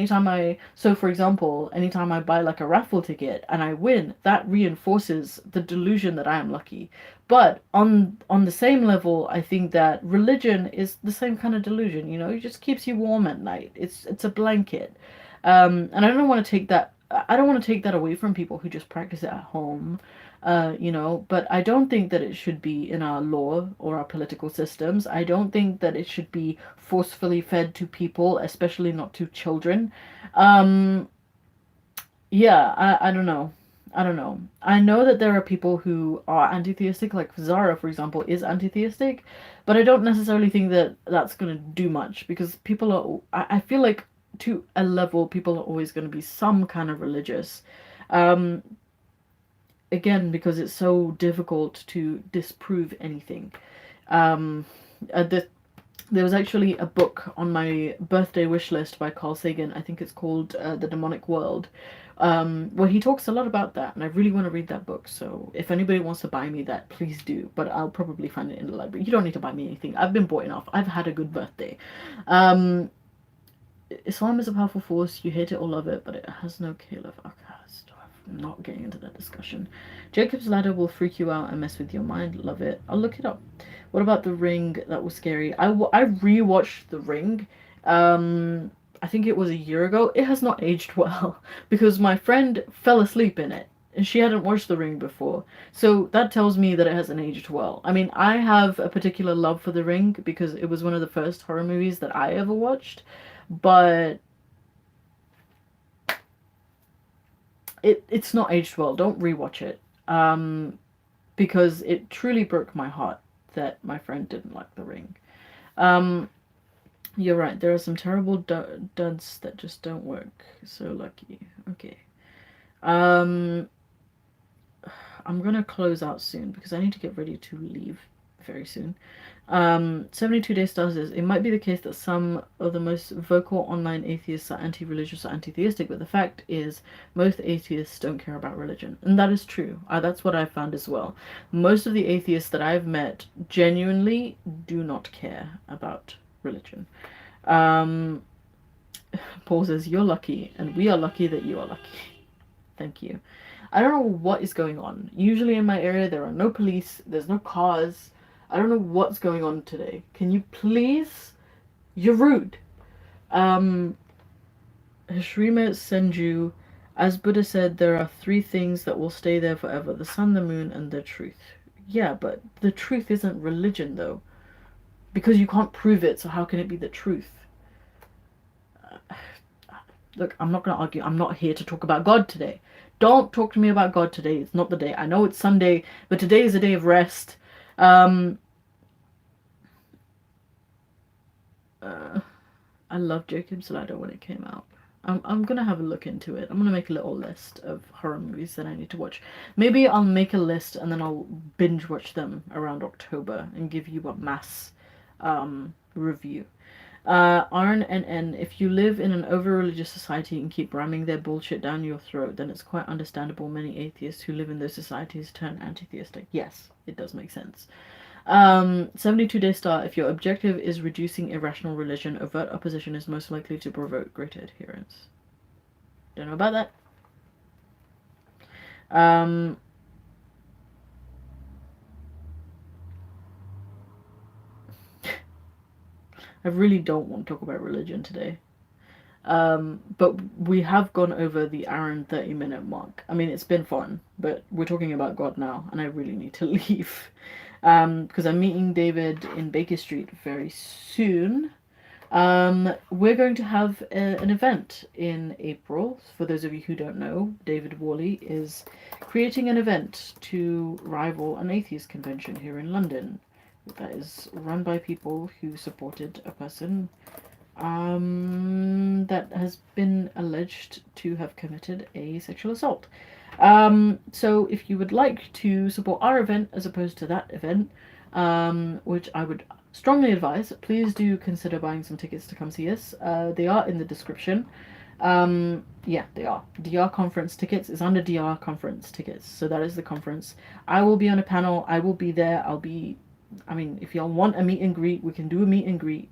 so for example, anytime I buy like a raffle ticket and I win, that reinforces the delusion that I am lucky. But on the same level, I think that religion is the same kind of delusion. It just keeps you warm at night. It's a blanket. And I don't want to take that. I don't want to take that away from people who just practice it at home. But I don't think that it should be in our law or our political systems. I don't think that it should be forcefully fed to people, especially not to children. Yeah, I don't know. I don't know. I know that there are people who are anti-theistic, like Zara, for example, is anti-theistic, but I don't necessarily think that that's going to do much because people are, I feel like to a level, people are always going to be some kind of religious. Um, Again, because it's so difficult to disprove anything. Um, the There was actually a book on my birthday wish list by Carl Sagan. I think it's called The Demonic World, where he talks a lot about that, and I really want to read that book. So if anybody wants to buy me that, please do. But I'll probably find it in the library. You don't need to buy me anything. I've been bought enough. I've had a good birthday. Um, Islam is a powerful force. You hate it or love it, but it has no caliph. Okay, stop. I'm not getting into that discussion. Jacob's Ladder will freak you out and mess with your mind. Love it. I'll look it up. What about The Ring? That was scary. I rewatched The Ring. I think it was a year ago. It has not aged well because my friend fell asleep in it and she hadn't watched The Ring before. So that tells me that it hasn't aged well. I mean, I have a particular love for The Ring because it was one of the first horror movies that I ever watched, but it's not aged well. Don't rewatch it. Because it truly broke my heart that my friend didn't like The Ring. Um, you're right. There are some terrible duds that just don't work. So lucky. Okay. Um, I'm gonna close out soon because I need to get ready to leave very soon. 72 Day Stars says, it might be the case that some of the most vocal online atheists are anti-religious or anti-theistic, but the fact is most atheists don't care about religion. And that is true. That's what I've found as well. Most of the atheists that I've met genuinely do not care about religion. Um, Paul says, you're lucky, and we are lucky that you are lucky. Thank you. I don't know what is going on. Usually in my area there are no police, there's no cars. I don't know what's going on today. Can you please? You're rude. Hashrima Senju, as Buddha said, there are three things that will stay there forever: the sun, the moon, and the truth. Yeah, but the truth isn't religion, though. Because you can't prove it, so how can it be the truth? Look, I'm not going to argue. I'm not here to talk about God today. Don't talk to me about God today. It's not the day. I know it's Sunday, but today is a day of rest. I love Jacob's Ladder when it came out. I'm gonna have a look into it. I'm gonna make a little list of horror movies that I need to watch. Maybe I'll make a list and then I'll binge watch them around October and give you a mass review. Arn and N, if you live in an over-religious society and keep ramming their bullshit down your throat, then it's quite understandable many atheists who live in those societies turn anti-theistic. Yes, it does make sense. 72 Day Star, if your objective is reducing irrational religion, overt opposition is most likely to provoke greater adherence. Don't know about that. I really don't want to talk about religion today. But we have gone over the hour and 30-minute mark. I mean, it's been fun, but we're talking about God now, and I really need to leave. Because I'm meeting David in Baker Street very soon. We're going to have an event in April. For those of you who don't know, David Worley is creating an event to rival an atheist convention here in London. That is run by people who supported a person that has been alleged to have committed a sexual assault. So if you would like to support our event as opposed to that event, which I would strongly advise, please do consider buying some tickets to come see us. They are in the description. Yeah, they are. DR conference tickets is under DR conference tickets. So that is the conference. I will be on a panel. I will be there. I mean, if y'all want a meet and greet, we can do a meet and greet.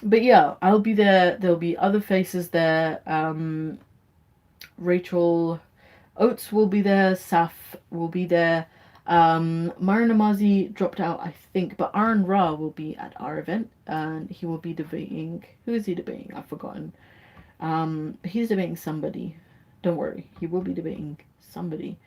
But yeah, I'll be there. There'll be other faces there. Rachel Oates will be there. Saf will be there. Mara Namazi dropped out, I think, but Aaron Ra will be at our event, and he will be debating. Who is he debating? I've forgotten. He's debating somebody. Don't worry, he will be debating somebody.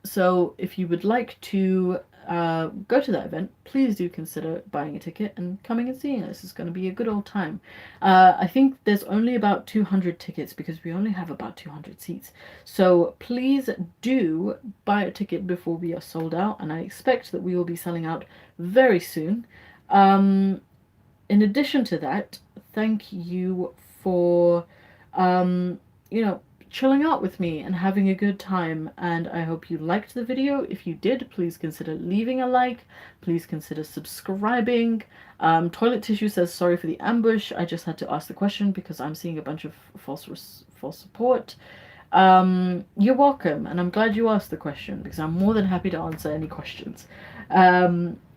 So if you would like to go to that event, please do consider buying a ticket and coming and seeing us. It's going to be a good old time. I think there's only about 200 tickets because we only have about 200 seats. So please do buy a ticket before we are sold out, and I expect that we will be selling out very soon. In addition to that, thank you for, you know, chilling out with me and having a good time, and I hope you liked the video. If you did, please consider leaving a like, please consider subscribing. Toilet Tissue says sorry for the ambush, I just had to ask the question because I'm seeing a bunch of false support. You're welcome, and I'm glad you asked the question because I'm more than happy to answer any questions.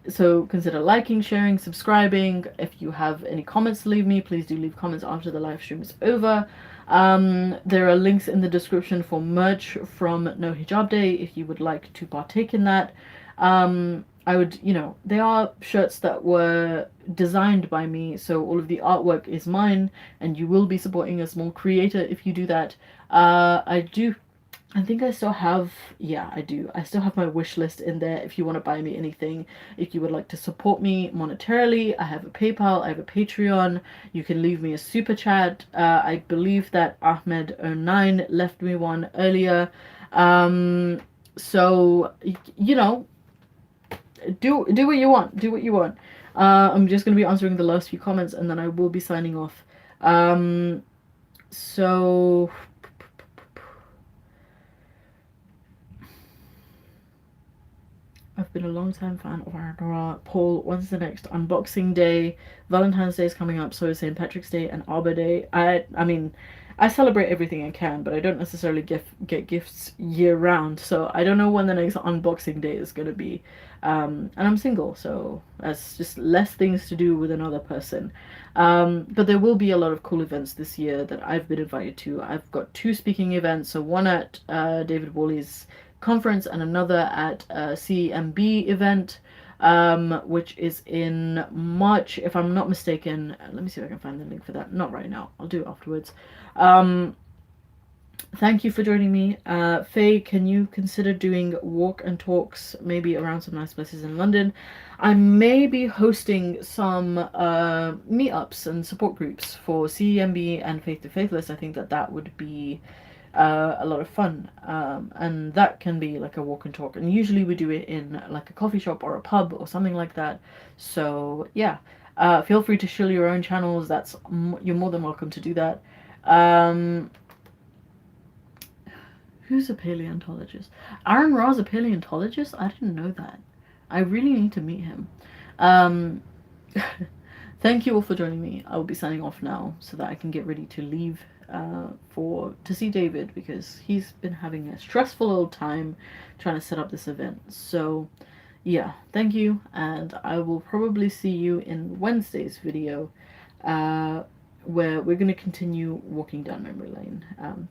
So consider liking, sharing, subscribing. If you have any comments to leave me, please do leave comments after the live stream is over. There are links in the description for merch from No Hijab Day if you would like to partake in that. I would, they are shirts that were designed by me, so all of the artwork is mine, and you will be supporting a small creator if you do that. I think I still have, yeah, I do. I still have my wish list in there if you want to buy me anything. If you would like to support me monetarily, I have a PayPal, I have a Patreon. You can leave me a super chat. I believe that Ahmed09 left me one earlier. So, do what you want. Do what you want. I'm just going to be answering the last few comments and then I will be signing off. So... I've been a long time fan of Aaron. Paul, when's the next unboxing day? Valentine's Day is coming up, so is St. Patrick's Day and Arbor Day. I mean, I celebrate everything I can, but I don't necessarily get gifts year round, so I don't know when the next unboxing day is going to be. And I'm single, so that's just less things to do with another person. But there will be a lot of cool events this year that I've been invited to. I've got 2 speaking events, so one at David Worley's conference and another at a CMB event, which is in March, if I'm not mistaken. Let me see if I can find the link for that. Not right now, I'll do it afterwards. Thank you for joining me. Faye, can you consider doing walk and talks maybe around some nice places in London? I may be hosting some meetups and support groups for CMB and Faith to Faithless. I think that would be a lot of fun, and that can be like a walk and talk, and usually we do it in like a coffee shop or a pub or something like that. So yeah, feel free to shill your own channels. You're more than welcome to do that. Who's a paleontologist? Aaron Ra's a paleontologist? I didn't know that. I really need to meet him. Thank you all for joining me. I will be signing off now so that I can get ready to leave to see David, because he's been having a stressful old time trying to set up this event. So yeah, thank you, and I will probably see you in Wednesday's video where we're going to continue walking down memory lane.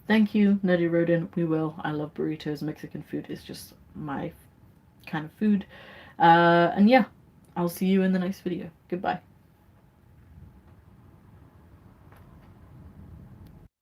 Thank you, Nerdy Rodent. We will. I love burritos. Mexican food is just my kind of food. And yeah, I'll see you in the next video. Goodbye.